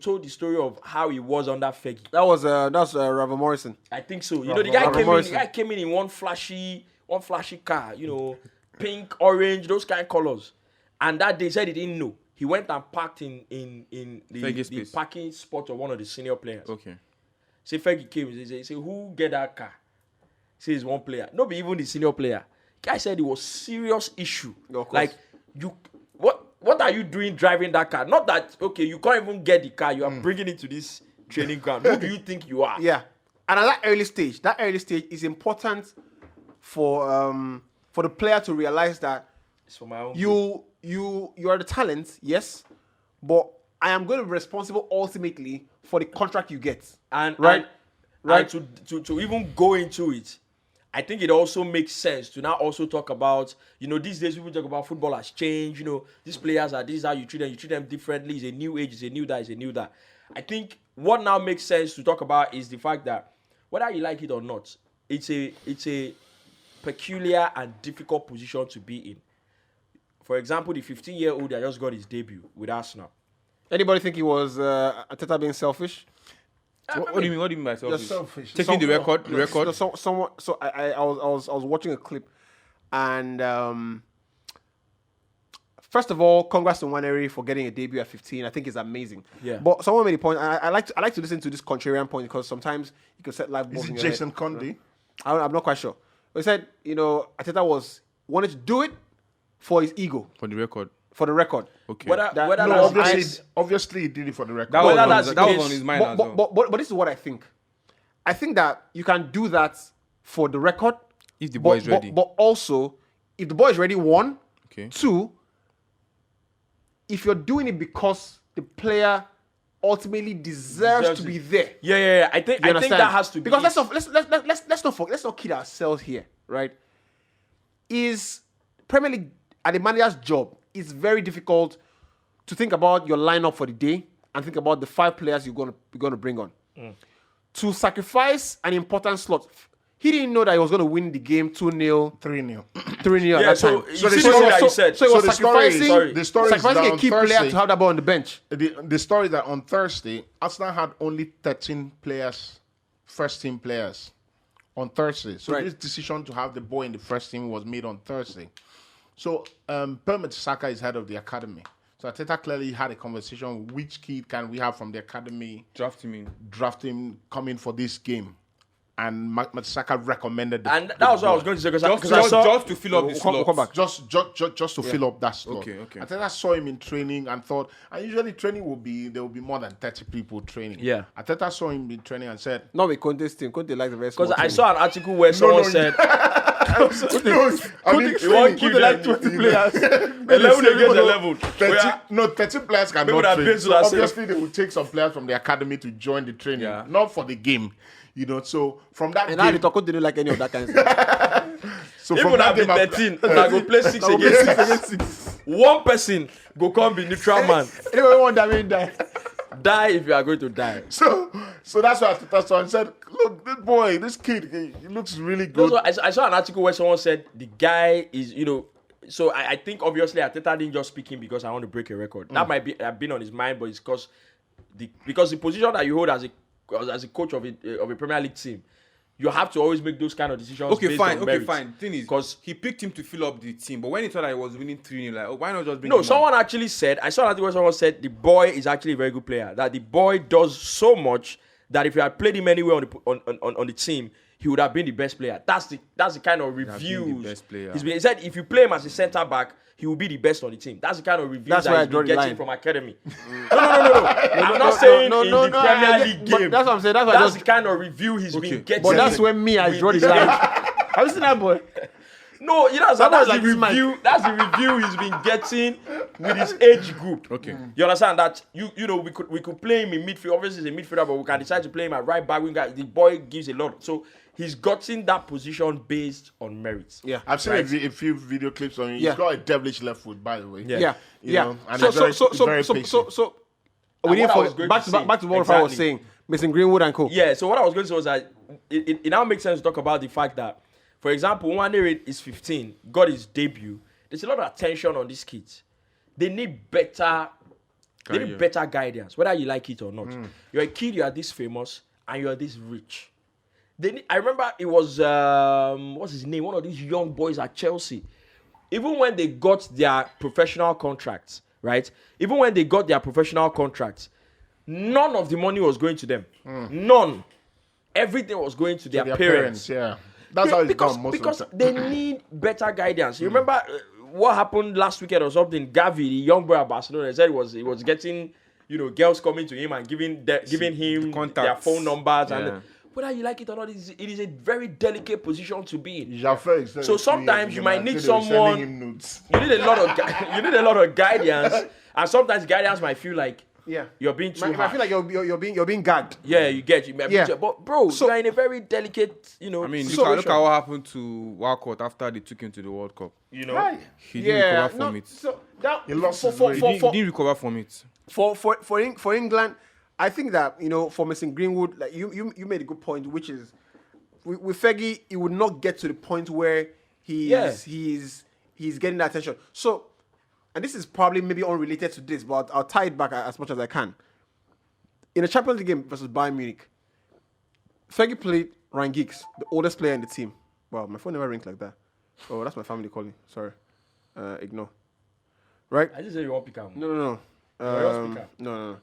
told the story of how he was under Fergie. That was Ravel Morrison. I think so. The guy Robert came in. Morrison. The guy came in one flashy car. Pink, orange, those kind of colors. And that day he said he didn't know. He went and parked in Fergie the space. parking spot of one of the senior players. Okay. Say Fergie came. He say who get that car? Say it's one player. Not be even the senior player. Guy said it was serious issue. Of course. Like what are you doing driving that car? Not that you can't even get the car. You are bringing it to this training ground. Who do you think you are? Yeah, and at that early stage is important for the player to realize that It's for my own. you are the talent, yes, but I am going to be responsible ultimately for the contract you get. and right. and to even go into it, I think it also makes sense to now also talk about, these days people talk about football has changed, these players are, this is how you treat them differently, it's a new age, it's a new that. I think what now makes sense to talk about is the fact that whether you like it or not, it's a peculiar and difficult position to be in. For example, the 15-year-old that just got his debut with Arsenal. Anybody think he was Arteta being selfish? What do you mean? What do you mean by selfish? selfish. Taking the record. The record. So I was watching a clip, and first of all, congrats to Mercenary for getting a debut at 15. I think it's amazing. Yeah. But someone made a point. I like to listen to this contrarian point because sometimes you can set live balls Is in it your Jason head. Conde? I'm not quite sure. He said, Arteta wanted to do it for his ego, For the record. Okay. Obviously, he did it for the record. That was on his mind as well. But this is what I think. I think that you can do that for the record. If the boy is ready. But also, if the boy is ready, one. Okay. Two, if you're doing it because the player ultimately deserves to be there. Yeah. I think that has to be. Because let's not kid ourselves here, right? Is Premier League at the manager's job, it's very difficult to think about your lineup for the day and think about the 5 players you're going to bring on. To sacrifice an important slot. He didn't know that he was going to win the game 2-0, 3-0. 3-0 at that time. So the story that you said. So he was sacrificing sacrificing a key player to have that ball on the bench. The story that on Thursday, Arsenal had only 13 players, first team players, on Thursday. So this decision to have the boy in the first team was made on Thursday. So Bukayo Saka is head of the academy. So Arteta clearly had a conversation. Which kid can we have from the academy? Draft him, come in for this game. And Saka recommended it. And that was what I was going to say. Just to fill up the slot. Come back. Just to fill up that slot. Okay. Arteta saw him in training and thought, and usually training there will be more than 30 people training. Yeah. Arteta saw him in training and said, Not with Conte's team. Conte likes the very small Because I team. saw an article where someone said, he won't kill kill like 20 players. 11 against 11. 30 players Maybe cannot that train. based So on obviously, they will take some players from the academy to join the training, Yeah. not for the game. So from that And now the game, Conte didn't like any of that kind of stuff. so Even from that I be game, 13, and I go play 6 against 6. One person go come be neutral man. Anyway, one that die. Die if you are going to die. So that's why Arteta saw and said, look, this kid, he looks really good. I saw an article where someone said the guy is, so I think obviously Arteta didn't just speak him because I want to break a record. That might have been on his mind, but it's because the position that you hold as a coach of a Premier League team, you have to always make those kind of decisions. Based on merit. Thing is, because he picked him to fill up the team, but when he thought that he was winning 3-0, like, why not just bring him someone actually said, I saw an article where someone said the boy is actually a very good player. That the boy does so much that if you had played him anywhere on the team, he would have been the best player. That's the kind of reviews. The best player. He said if you play him as a centre back, he will be the best on the team. That's the kind of reviews that he's been getting from academy. No. I'm not saying in the Premier League game. That's what I'm saying. That's the kind of review he's been getting. But that's when I draw the line. Have you seen that boy? No, that's the review. That's the review he's been getting with his age group. Okay. You understand that we could play him in midfield. Obviously, he's a midfielder, but we can decide to play him at right back. The boy gives a lot. So he's gotten that position based on merits. Yeah. I've seen a few video clips on him. He's got a devilish left foot, by the way. Yeah. And So we need back to what I was saying. Mason Greenwood and co. Yeah. So what I was going to say was that it now makes sense to talk about the fact that, for example, Nwaneri is 15, got his debut. There's a lot of attention on these kids. They need better guidance, whether you like it or not. You're a kid, you are this famous, and you are this rich. I remember it was what's his name? One of these young boys at Chelsea. Even when they got their professional contracts, right? None of the money was going to them. None. Everything was going to their parents. Yeah. That's how it's done most of the time. They need better guidance. You remember what happened last weekend or something? Gavi, the young boy at Barcelona, said he was getting, girls coming to him and giving him their phone numbers. Yeah. And whether you like it or not, it is a very delicate position to be in. So So sometimes you might need someone. You need a lot of guidance, and sometimes guidance might feel like you're being too hard. I feel like you're being gagged. Yeah, you get you. But bro, you're in a very delicate, I mean, look at what happened to Walcott after they took him to the World Cup. He didn't recover from it. So that, He lost his He didn't recover from it. For England, I think that for Mason Greenwood, like you made a good point, which is with Fergie, he would not get to the point where he's getting that attention. So, and this is probably maybe unrelated to this, but I'll tie it back as much as I can. In a Champions League game versus Bayern Munich, Fergie played Ryan Giggs, the oldest player in the team. Wow, my phone never rings like that. Oh, that's my family calling. Sorry, ignore. Right? I just said you won't pick him. No. No.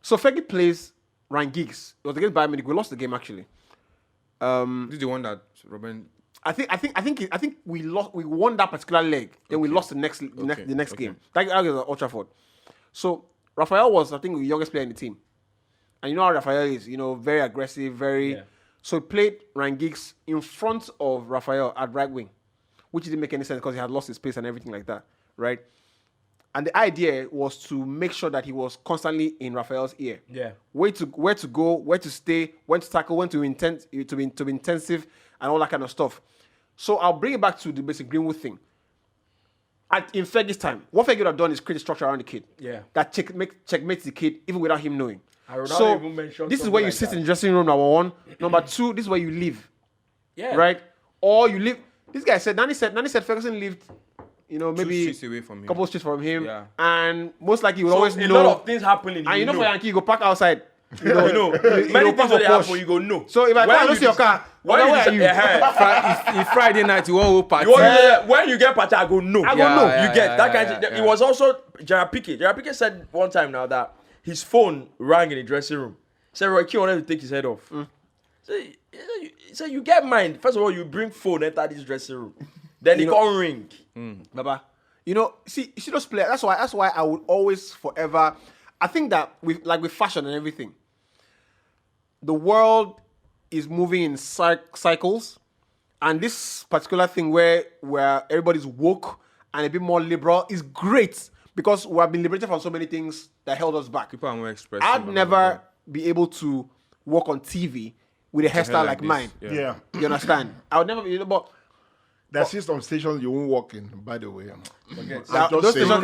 So Fergie plays Ryan Giggs. It was against Bayern Munich. We lost the game actually. This is the one that Robin. I think we lost. We won that particular leg. Then we lost the next game. That was at Old Trafford. So Raphael was, I think, the youngest player in the team, and you know how Raphael is. You know, very aggressive, very. Yeah. So he played Ryan Giggs in front of Raphael at right wing, which didn't make any sense because he had lost his pace and everything like that, right? And the idea was to make sure that he was constantly in Raphael's ear. Yeah. Where to go, where to stay, when to tackle, when to be intensive, and all that kind of stuff. So I'll bring it back to the Mason Greenwood thing. In Fergie's time, what Fergie would have done is create a structure around the kid. Yeah. That checkmates the kid even without him knowing. So this is where you sit in the dressing room, number one. Number two, this is where you live. Yeah. Right? Or you live. This guy said, Nani said Ferguson lived, you know, maybe 2 streets away from him. Couple streets from him. Yeah. And most likely you would always know. A lot of things happening. And you know for Yankee, you go park outside. You know. Many things that happen, you go no. So if I go and see your car, where are you? If Friday night you want to party. When you get party, I go no. I go no. You get that kind of thing. It was also Gerard Piqué. Gerard Piqué said one time now that his phone rang in the dressing room. He said Roy Keane wanted to take his head off. So you get mine. First of all, you bring phone enter this dressing room. Then it can't ring. Baba. You know, see those players. That's why I would always forever. I think that with fashion and everything, the world is moving in cycles, and this particular thing where everybody's woke and a bit more liberal is great because we have been liberated from so many things that held us back. People are more expressive. I'd never be able to work on TV with a hairstyle like mine. Yeah. You understand? I would never be able, but There's some stations you won't walk in, by the way. those stations don't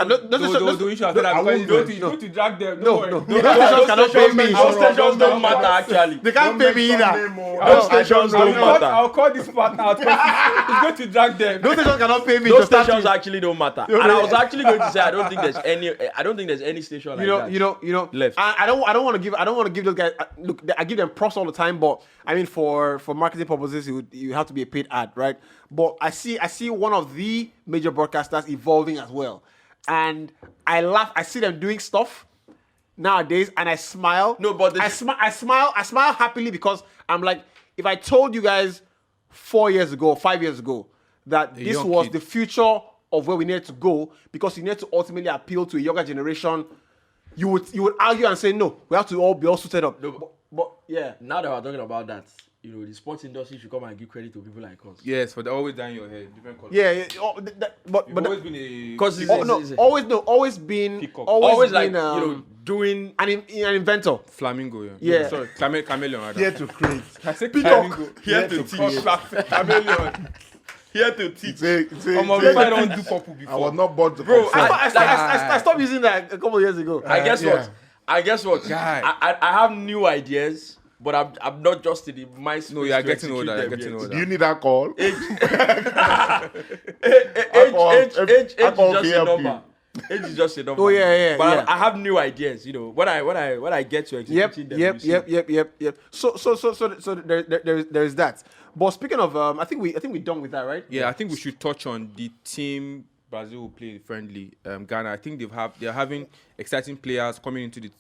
drag them. No. Those stations cannot pay me. Those stations don't matter actually. They can't pay me either. Those stations don't matter. I'll call this part out. It's going to drag them. Those stations cannot pay me. Those stations actually don't matter. And I was actually going to say I don't think there's any station like that. You know. Left. I don't want to give those guys. Look, I give them props all the time, but I mean for marketing purposes, you have to be a paid ad, right? But I see one of the major broadcasters evolving as well, and I laugh. I see them doing stuff nowadays, and I smile. No, but I smile happily because I'm like, if I told you guys 4 years ago, 5 years ago, that this was the future of where we needed to go, because you need to ultimately appeal to a younger generation, you would argue and say no, we have to all be all suited up. No, but yeah. Now that we're talking about that, you know, the sports industry should come and give credit to people like us. Yes, for the always down your head, different colors. Yeah. But always been a because always been doing an inventor. flamingo. Yeah. Sorry, chameleon. Rather. Here to create. I said Peacock. here to teach. Chameleon. Here to teach. I don't do purple before. I was not born to Bro, confirm. I stopped using that a couple of years ago. I guess what? Guy. I have new ideas. But I'm not just in the mindset. No, you are getting older. Do you need alcohol? Age Alcohol is just a help number. Age is just a number. Oh yeah. But I have new ideas. You know, when I get to executing them. Yep. So there is that. But speaking of, I think we're done with that, right? Yeah, I think we should touch on the team Brazil will play friendly. Ghana, I think they're having exciting players coming into the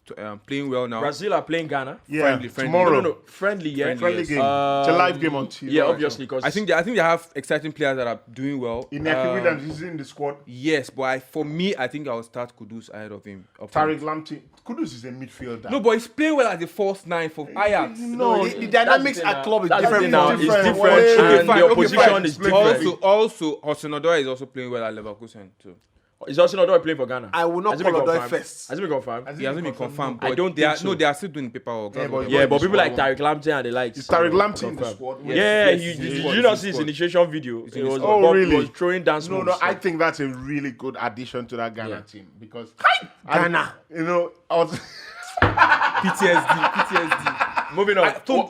playing well now. Brazil are playing Ghana. Yeah, friendly. tomorrow. No, friendly. Yeah, Friendly game. It's a live game on TV. Yeah, obviously, because I think they have exciting players that are doing well. Inaki Williams is in the squad. Yes, but for me, I think I'll start Kudus ahead of him. Tariq Lamptey. Kudus is a midfielder. No, but he's playing well as the false nine for Ajax. No, the dynamics at club is different now. now. It's different, and the opposition is different. Also, Hudson-Odoi is also playing well at Leverkusen too. Is also not playing for Ghana. I will not call Odoi first. Has it been confirmed? He hasn't been confirmed. But I don't think so. No, they are still doing paperwork. Yeah, but people like Tariq Lamptey and the likes. Is Tariq Lamptey in the squad? Yeah, did you not see his initiation video? It was really? He was throwing dance moves. No, I think that's a really good addition to that Ghana team because Ghana. You know, I was PTSD. Moving on. I think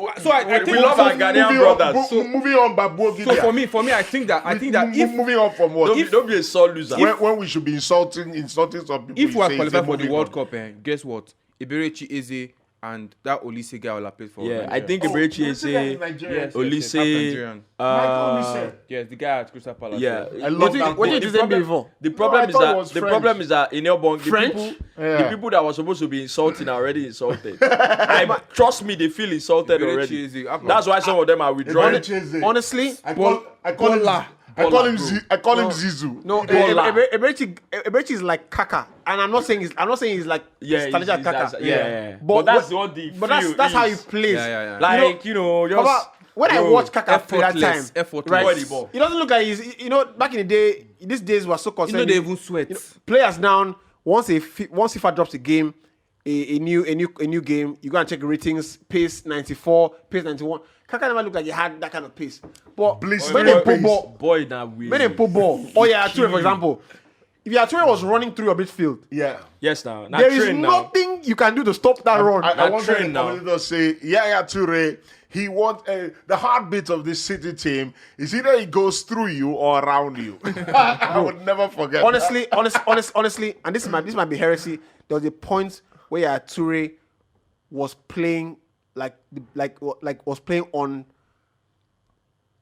we love our Ghanaian brothers. Moving on, Babu. So for me, I think that if moving on from what? Don't be a sore loser. When we should be insulting some people. If we are qualified for the World Cup, guess what? Eberechi Eze and that Olise guy will have played for. Yeah, Nigeria. I think Eberechi is Nigerian. Olise. Nigerian. Olise. Yes, the guy at Crystal Palace. Yeah, I love that. What did you say before? The problem I is thought it that was the French. problem is that in Elbong, the people that were supposed to be insulting are already insulted. Trust me, they feel insulted Very already. cheesy. That's why some of them are withdrawing. Honestly, I call him Zizou. no, Eberechi is like Kaka, and I'm not saying he's like Stalija Kaka. Yeah. But that's what the But that's how he plays. Yeah. like just. When I watch Kaka play that time, effortless. right? the ball. It doesn't look like he's. Back in the day, these days were so concerned. They even sweat. Players now, once FIFA drops a game, a new game, you go and check the ratings. Pace 94, pace 91. Kaka never looked like he had that kind of pace. But when they put ball, Boy, that weird. when they put ball, Toure, for example, if Toure was running through your midfield, Yeah. Yes, now. there is nothing you can do to stop that run. I want train to now. say, Toure, he wants the heartbeat of this City team is either he goes through you or around you. I would never forget. honestly, and this might be heresy. There was a point where Toure was playing was playing on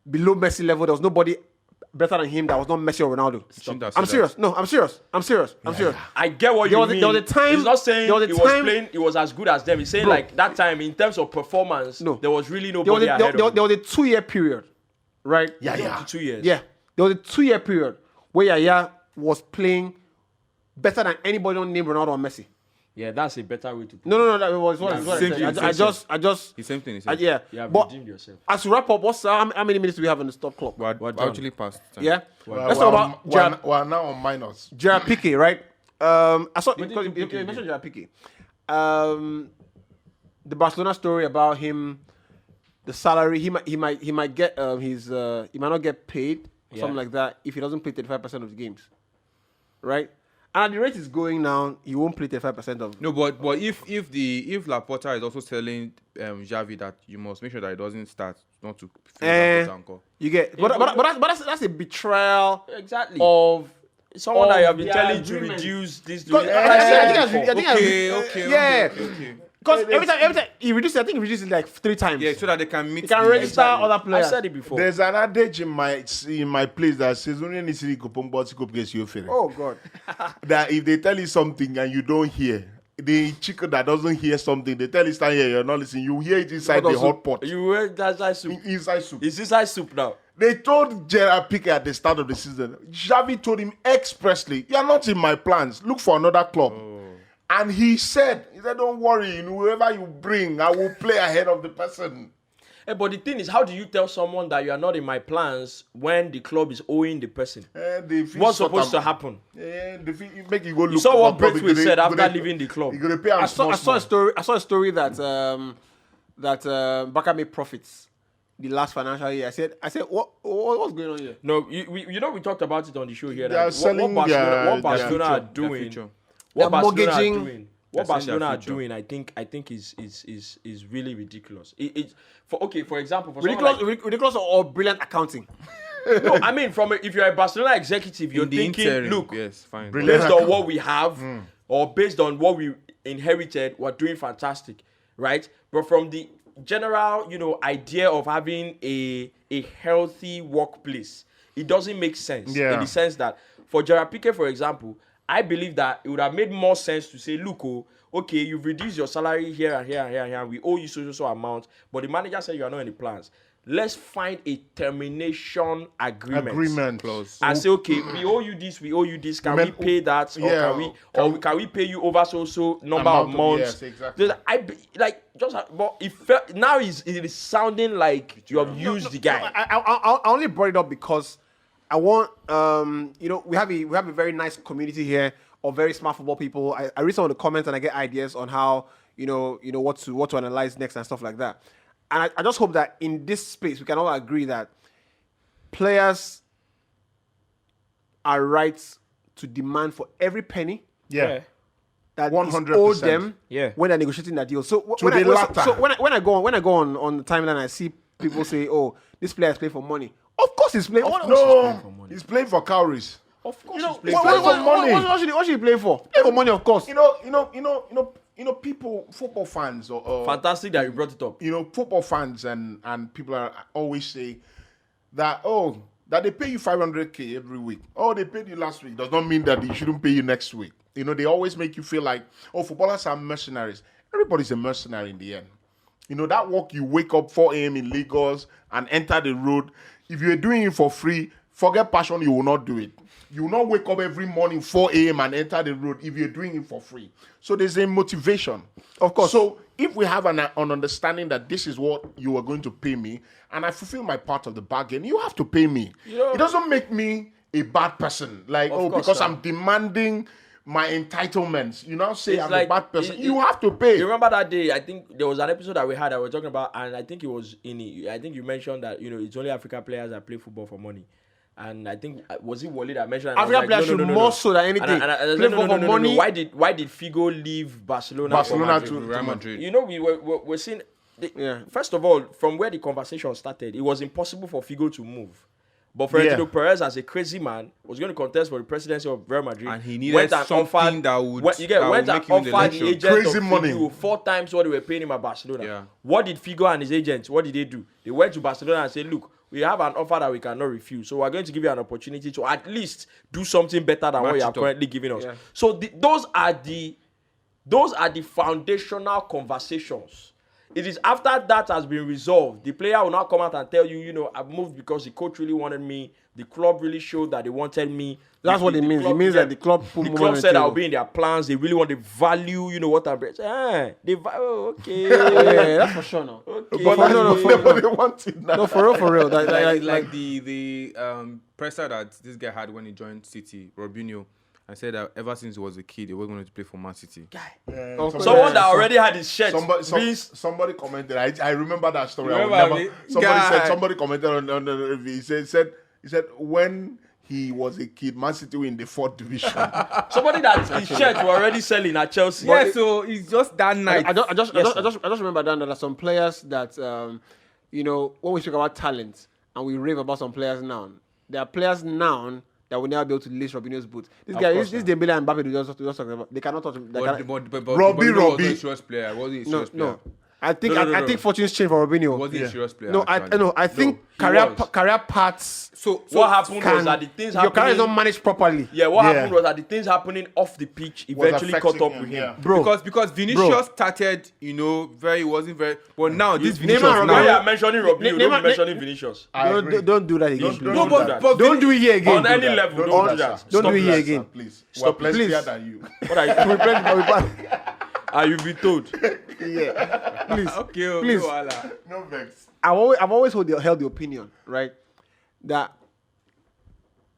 below Messi level. There was nobody better than him that was not Messi or Ronaldo. I'm serious. No, I'm serious. I get what you mean. There was a time. He's not saying there was a he was time- playing. He was as good as them. He's saying Bro. like that time in terms of performance. No. There was really There was nobody a, ahead there, of there was a 2-year period, right? Yeah. 2 years. Yeah. There was a 2-year period where Yaya was playing better than anybody on named Ronaldo or Messi. Yeah, that's a better way to put it. No, that was what I Same said. thing, I same just The same thing. yeah. You have But redeemed yourself. as to wrap up, how many minutes do we have on the stop clock? We're done. actually past time. Yeah. Well, Let's talk about Gerard we're now on minus. Piqué, right? I saw did because you you Piqué mentioned Gerard Piqué. The Barcelona story about him, the salary he might get he might not get paid or something like that if he doesn't play 35% of the games, right? And at the rate it's going now, he won't play 35% of. No, but if Laporta is also telling Xavi that you must make sure that he doesn't start, not to feel anchor. You get, but that's a betrayal Exactly. of Someone that you have been the telling to agreement. reduce this. Because Okay. Because every time he reduces, I think he reduces it like 3 times. Yeah, so that they can meet. He can register other I players. said it before. There's an adage in my place that says only need to go against you. Oh God. That if they tell you something and you don't hear, the chicken that doesn't hear something, they tell you stand here, you're not listening. You hear it inside the hot pot. You wear that soup. Inside soup. It's inside soup now. They told Gerard Piqué at the start of the season, Xavi told him expressly, "You are not in my plans. Look for another club." And he said, "Don't worry. Whoever you bring, I will play ahead of the person." Hey, but the thing is, how do you tell someone that you are not in my plans when the club is owing the person? What's supposed to happen? Make you go look. You saw what for club, Braithwaite you said gonna- after leaving the club. You gonna pay him I saw small. a story that Barca made profits the last financial year. I said what's going on here? No, we talked about it on the show here. They are selling what their Barcelona are future, doing. their future. What They're Barcelona are mortgaging- doing. They're What selling Barcelona their are future. doing, I think is really ridiculous. For example, for Ridiculous, someone ridiculous or brilliant accounting. like, no, I mean, if you're a Barcelona executive, you're In the thinking, interim, look, yes, fine. Brilliant. based on what we have or based on what we inherited, we're doing fantastic, right? But from the general, idea of having a healthy workplace, it doesn't make sense Yeah. in the sense that for Gerard Piqué, for example, I believe that it would have made more sense to say, look, okay, you've reduced your salary here and here and here and here. We owe you so amount, but the manager said you are not in the plans. Let's find a termination agreement. Clause. And say, okay, we owe you this. Can we pay that? Or can we pay you over so number of months? Yes, exactly. But now it is sounding like you have used the guy. I only brought it up because I want we have a very nice community here of very smart football people. I read some of the comments and I get ideas on how what to analyze next and stuff like that. And I just hope that in this space we can all agree that players are right to demand for every penny Yeah. that 100%. is owed them Yeah. when they're negotiating that deal. So To the latter. when I go on the timeline, I see people say, "Oh, this player is playing for money." Of course, he's playing. No, he's playing for cowries. Of course, You know, he's playing what for money. should he play for? Play for money, of course. people, football fans, or Fantastic that you brought it up. Football fans and people are always say that that they pay you 500k every week. Oh, they paid you last week does not mean that they shouldn't pay you next week. They always make you feel like, footballers are mercenaries. Everybody's a mercenary in the end. That work, you wake up 4 a.m. in Lagos and enter the road. If you're doing it for free, forget passion, you will not do it. You will not wake up every morning 4 a.m. and enter the road if you're doing it for free. So there's a motivation. Of course. So if we have an understanding that this is what you are going to pay me, and I fulfill my part of the bargain, you have to pay me. It doesn't make me a bad person. Like, because I'm demanding my entitlements. Say I'm a bad person. You have to pay. You remember that day? I think there was an episode that we had that we were talking about, and I think it was I think you mentioned that it's only African players that play football for money. And I think was it Wally that mentioned African players should more so than anything play for money. Why did Figo leave Barcelona to Real Madrid? We're seeing. First of all, from where the conversation started, it was impossible for Figo to move. But Florentino Perez, as a crazy man, was going to contest for the presidency of Real Madrid, and he needed something that would offer the agent crazy of money Figo 4 times what they were paying him at Barcelona. Yeah. What did Figo and his agents? What did they do? They went to Barcelona and said, "Look, we have an offer that we cannot refuse, so we're going to give you an opportunity to at least do something better than what you are currently giving us." Yeah. So those are the foundational conversations. It is after that has been resolved, the player will now come out and tell you, I've moved because the coach really wanted me. The club really showed that they wanted me. That's what it means. It means that the club said I'll be in their plans. They really want to value, what I'm saying. Okay. Yeah, that's for sure now. Okay. But nobody wants it now. No, for real. Like the presser that this guy had when he joined City, Robinho. I said that ever since he was a kid, he was going to play for Man City. Someone that already had his shirt. Somebody commented. I remember that story. Somebody commented on the review. He said when he was a kid, Man City were in the 4th division. Somebody that his shirt were already selling at Chelsea. Yeah, so it's just that night. I just remember that there are some players that when we speak about talent and we rave about some players now, there are players now that will never be able to lace Robinho's boots. This Dembele and Mbappe, they just talking about. They cannot touch him. Robbie. Was a serious player. No. I think fortunes change for Robinho. Was he a serious player? I think career paths. So what happened was that the things happening. Your career is not managed properly. Yeah, what happened was that the things happening off the pitch eventually caught up with him. Yeah. Bro, because Vinicius started, wasn't very. But now this Vinicius Neymar, now. You are mentioning Robinho, don't be mentioning Vinicius. Don't do that again. Don't do it here again. On any level, don't do that. Don't do it here again. Please. Stop, We're please. than you. What are you? Are you been told? Yeah. Please. Okay, please. No vex. I've always held the opinion, right, that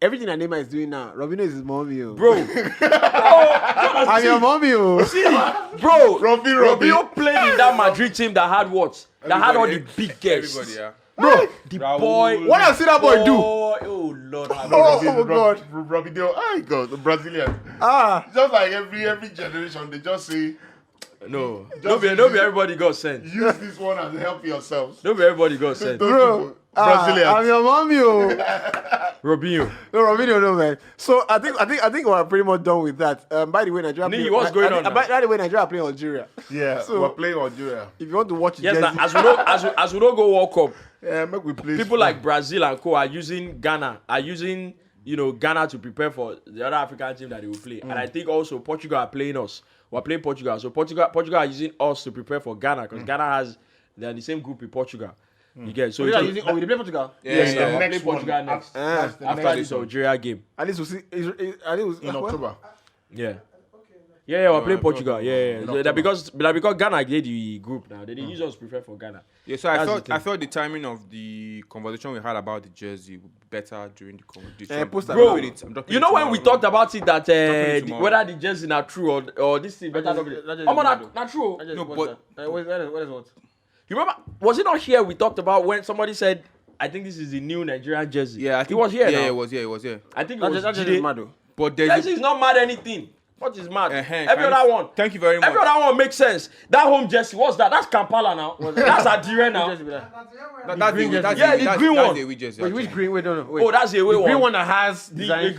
everything that Neymar is doing now, Robinho is his mommy. Bro. I'm your mommy. Bro. Robinho played in that Madrid team that had what? That had all the big guests. Everybody, yeah. Bro, the boy. What else did that boy do? Oh Lord. Oh God. Robinho, God, the Brazilian. Just like every generation, they just say, no. Don't be everybody got sent. Use this one and help yourselves. Don't be everybody got sent. Bro, Brazilian. I'm your mommy. Robinho. No, Robinho, no man. So I think we're pretty much done with that. By the way, Nigeria. What's going on? By the way, Nigeria are playing Algeria. Yeah, so we're playing Algeria. If you want to watch it, yes, as we don't go World Cup. Yeah, make we play. People like Brazil and co are using Ghana Ghana to prepare for the other African team that they will play. And I think also Portugal are playing us. We're playing Portugal. So Portugal are using us to prepare for Ghana because Ghana they're in the same group with Portugal. You get so we play Portugal. Yes, the we'll next play Portugal one. next. After This Algeria game. At least we'll see. In October. Yeah. Yeah, we're playing Portugal. Yeah. So because Ghana get the group now. They use us to prepare for Ghana. Yeah, so I thought the timing of the conversation we had about the jersey would be better during the conversation. Bro, you know when we talked about it that whether the jersey are true or this thing better not true. No, but what is what? You remember? Was it not here we talked about when somebody said, "I think this is the new Nigerian jersey"? Yeah, I think it was here. Yeah, it was here. I think it was Jide. Mad though. But jersey is not mad anything. What is mad? Every other one. Thank you very much. Every other one makes sense. That home jersey, what's that? That's Kampala now. That's Adire now. That's the green one. That's the away jersey. Wait, which green? Wait, no. Oh, that's the away one. Green one that has the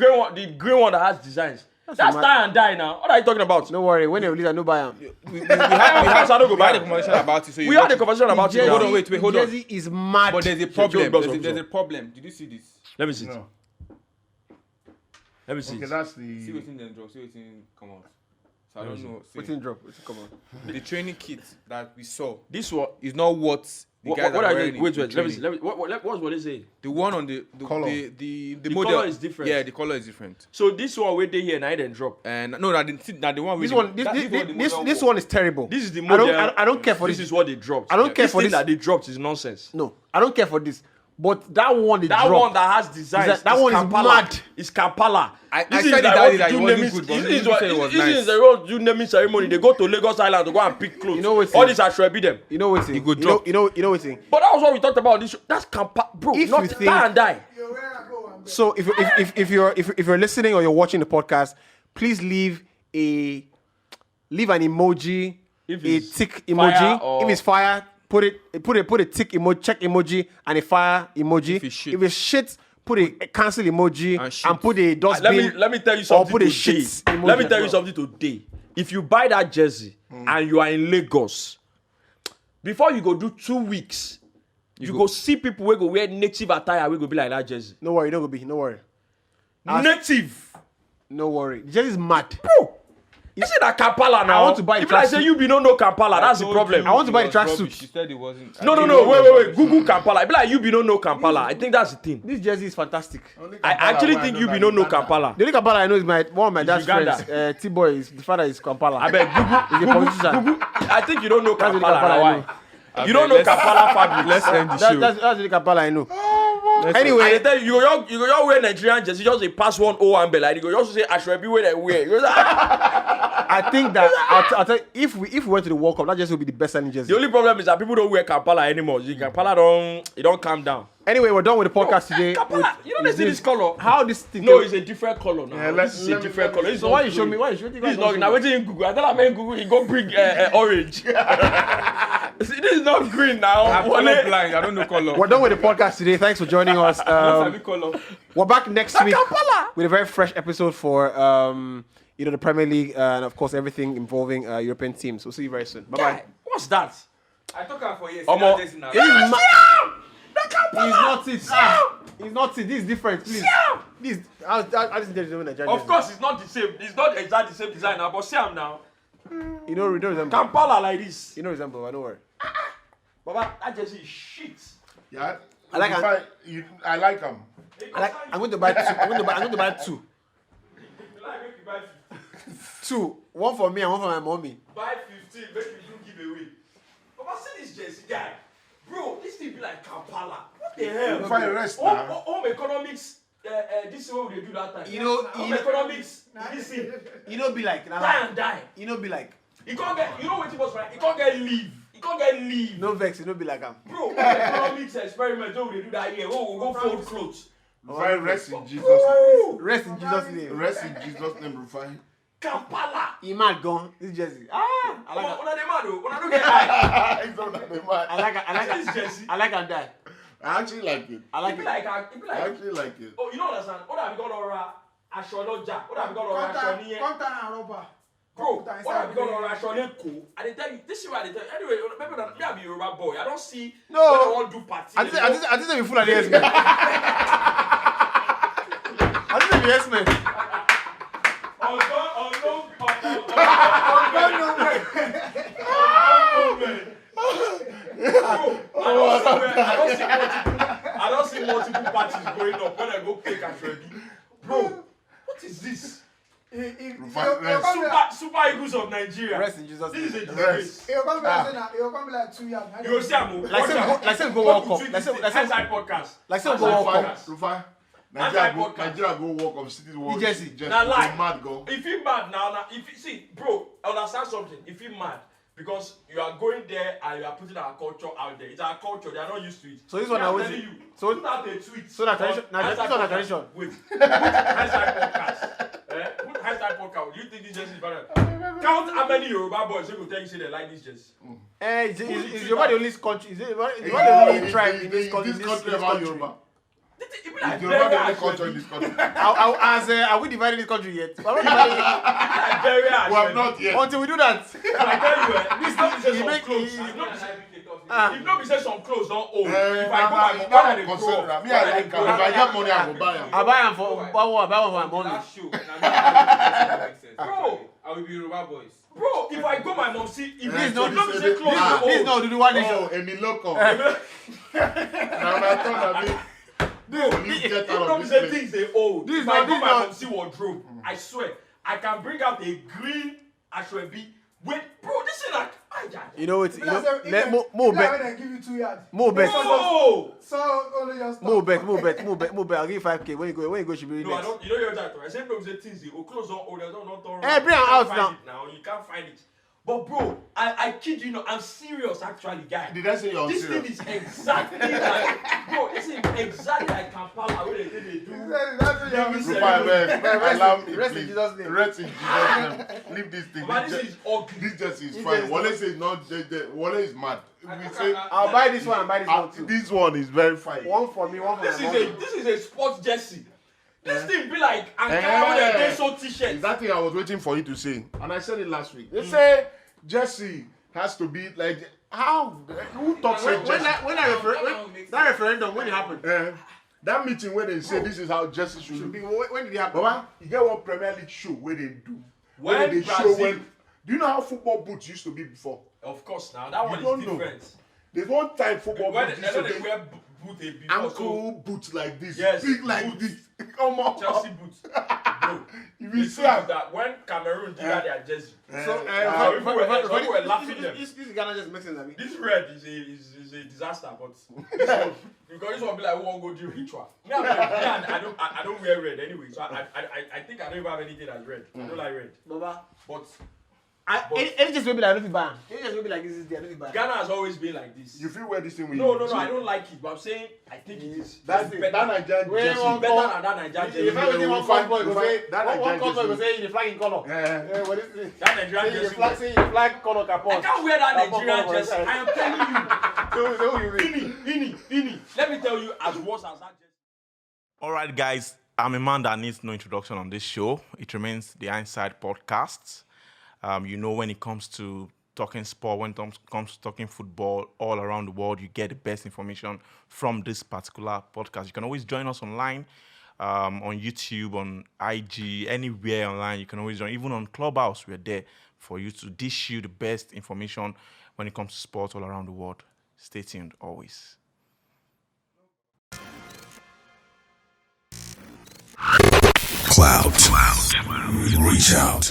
green one that has designs. That's die and die now. What are you talking about? No worry, when they release, I no buy them. We had the conversation about it. So We had a conversation about it. Hold on, wait, hold on. Jersey is mad. But there's a problem. There's a problem. Did you see this? Let me see. No. Let me see. Okay, that's See the. what's in the drop. See what's in come out. So I don't know. See, What's in drop? Come on. the training kit that we saw This one. is not what the guys What are are wearing. they? Wait. in Let me see. training. What's what they say? The one on the Colour. the The model colour is different. Yeah, the color is different. So this one wait they here and I then drop. And no, that the one. This with one, the- this that- this what the this, model this wore. one is terrible. This is the I model. don't care for this. this. Is what they dropped. I don't care this for thing this. that they dropped is nonsense. No, I don't care for this. But that one, That drop, one that has designs. that is one is Kampala. mad. It's Kampala. I This said is it like that what day that you it do wasn't naming- good, but this you is what- said it was this nice. is the road do naming ceremony. They go to Lagos Island to go and pick clothes. You know what's all it? these are should be them. You know what's He it? go You know, drop. you know what's it? But that was what we talked about on this show. That's Kampala, bro. If Not you think- die and die. So if you're listening or you're watching the podcast, please leave an emoji, If a it's tick fire emoji. or- If it's fire, put a tick emoji, check emoji, and a fire emoji. If it's shit. If it's shit, put a cancel emoji And shit. and put a dustbin. Let me tell you or something put a today. shit emoji Let me as tell you well. something today. If you buy that jersey and you are in Lagos, before you go do 2 weeks, you go see people who go wear native attire. We go be like that jersey. No worry, don't go be. No worry. Native, No worry. The jersey is mad. bro. You see that Kampala now? I want to buy If I tracksuit. say you be no Kampala, that's the told problem. you I want to buy it the was tracksuit. rubbish. She said it wasn't. No, wait. Google Kampala. It be like you be no Kampala. I think that's the thing. This jersey is fantastic. I actually think you be no Kampala. The only Kampala I know is one of my dad's Uganda. friends. T-Boy, the father is Kampala. I beg He's a politician. I think you don't know That's the Kampala. Kampala Now, I why? know. You don't know Kampala fabric. Let's end the That's show. the only Kampala I know. I Anyway, tell you, you go wear Nigerian jersey, just a pass one O and like you go just say Ashrebi where they wear. You go say, I think that I'll tell you, if we went to the World Cup, that just would be the best selling jersey. the only problem is that people don't wear Kampala anymore. The Kampala don't calm down. Anyway, we're done with the podcast today. Kampala, you know they see this color. How this thing? No, it's a different color now. Yeah, this is a different color. It's So not why you show green. me? Why you show me? This is not now. Waiting in Google. I tell him in Google, he go bring orange. See, this is not green now. I'm color blind. I don't know color. We're done with the podcast today. Thanks for joining us. Color. We're back next week Kampala. with a very fresh episode for the Premier League and of course everything involving European teams. We'll see you very soon. Bye bye. What's that? I took her for years. Omo. He's not it. He's not it. This is different, please. This I just did Nigerian. Of course, it's not the same. It's not exactly the same design now, but see am now. You don't resemble. Kampala like this. You don't resemble. I don't worry. Baba, that jersey is shit. Yeah. I like I like them. I'm going to buy two. I'm going to buy two. You like make you buy 15. Two. One for me and one for my mommy. Buy 15, make you do giveaway. Baba, see this jersey guy. Bro, this thing be like Kampala. What the hell? Fine rest now. Home economics, this is what we do that time. You know, home economics, this thing. You know, be like. Die and die. You know, be like. You can't get, you know what it was, right? You can't get leave. You can't get leave. No vex. You know, be like. Bro, home economics experiment, what we do that year? Oh, we'll go fold clothes. Rufai, rest in Jesus' name. Rest in Jesus' name. Rest in Jesus' name, Rufai. Kampala. Iman gone. This jersey. I like it. Una dem mad o. Una no get eye. It's not that bad. I like This jersey. I like and die. I actually like it. I like It be it. like, I actually like it. oh, you don't understand. What have you got on aṣọ lọ́jà? What have you got on aṣọ níyẹn? Bro, what have you got on aṣọ lẹ́kọ̀ọ́? I dey tell you, this is what I dey tell you. Anyway, maybe me I be Yoruba boy. I don't see No. when I want do party. I think they be full of the yes-men. I think they be yes-men. I don't see multiple parties going up when I go play Ashrebi. Bro, what is this? Rufai, rest. Super Eagles of Nigeria. Rest in Jesus' This is a name. disgrace. It'll come be like 2 years. You will see am. Like say we go World Cup. Like say Hindsight podcast. like say we go World Cup. Rufai. Anti-podcast. Nigeria go walk of cities world. Jersey. Just Now lie. mad go. If he mad now, if you see, bro, understand something. If he mad, because you are going there and you are putting our culture out there. It's our culture. They are not used to it. So this one I'm I was- telling you. so- put out a tweet. so that tradition- on this Hindsight one a podcast. tradition. Wait. Put Hindsight podcast. Put Hindsight podcast. Do you think this jersey is better? Count how many Yoruba boys who will tell you say they like this jersey. Is Yoruba the only country? Is it the only tribe in this country? This country about Yoruba. It be like You're not the only very culture in this country. Are we dividing this country yet? We're not dividing it. very We have not yet. Until we do that. I tell you, this not be say He some make- clothes. he- If not be say- Ah. if not be say some clothes don't old. If Nah, I go nah, my you mom, don't I dey consider grow. that. Me, I like am. If I get money, I go buy am. I buy them for my mommy. Last show, bro, I will be Yoruba boys. Bro, if I go my mom see if This if not not be say clothes Ah. don't This is old. not the one Oh, nation. Emi Loco. Now I thought I mean, police get If out not of be this say place. things dey old. This If not- I go this my not- mom see wardrobe, I swear I can bring out a green ashwebi. Wait, bro, this is like You know what? You know, Because let more bet. They give you 2 yards. More bet. Bro! So only your stuff. More bet. I'll give you 5K when you go. Should be No, I next. don't. You know you're that. I said no, say things. Oh, clothes don't old. I don't. Hey, bring You am can't out find now. it now. You can't find it. But bro, I kid you not. I'm serious, actually, guy. Did I say you're This serious? thing is exactly like, bro. This is exactly like Kampala. What they do. That's what you're This is Rufai, man, allow me, rest in please. Jesus' name. Rest in Jesus' name. Leave this thing. But this is ugly. This just is This fine. is- Wale says not. Wale is mad. We say I'll buy this one and buy this one too. this one is very fine. One for me, one for This my is mom. a sports jersey. This thing be like Ankara when they so t-shirt. Is that thing I was waiting for you to say, and I said it last week. They say Jesse has to be like how? Who talks When about Jesse? that referendum when it happened? That meeting where they say this is how Jesse should Should be. be when did it happen? Baba, you get one Premier League show where they do. When Where they Brazil- show when. Do you know how football boots used to be before? Of course, now that one don't is know. different. There's one time football When boots they used know to they be wear boot a before, so ankle boots like this, Yes, big like boots. this. Come on. Chelsea boots. Bro, You the will truth see is how that when Cameroon did that their jersey, So, people were laughing them. This Ghana just mixing them. This red is a disaster, but this one, because this one be like who won't go do ritual. Me, I don't wear red anyway, so I think I don't even have anything that's red. I don't like red. Baba, But it just will be like I don't buy. It just will be like this is the I don't buy. Ghana has always been like this. you feel wear this thing with No, I don't like it, but I'm saying I think it is. That's It's that Nigerian Where jersey. one- better than that Nigerian If I jersey. was in one find- cosboy, go we'll say find- that one Nigerian cosboy go jersey. say the flag in color. Yeah. What is it? That Nigerian Say the jersey. flag, say the flag color capon. I can't wear that Capon Nigerian color, jersey. right. I am telling you. So who you read? Ini. Let me tell you, as worse as that jersey. All right, guys. I'm a man that needs no introduction on this show. It remains the Inside Podcast. When it comes to talking sport, when it comes to talking football all around the world, you get the best information from this particular podcast. You can always join us online, on YouTube, on IG, anywhere online. You can always join. Even on Clubhouse, we're there for you to dish you the best information when it comes to sport all around the world. Stay tuned always. Cloud. Reach out.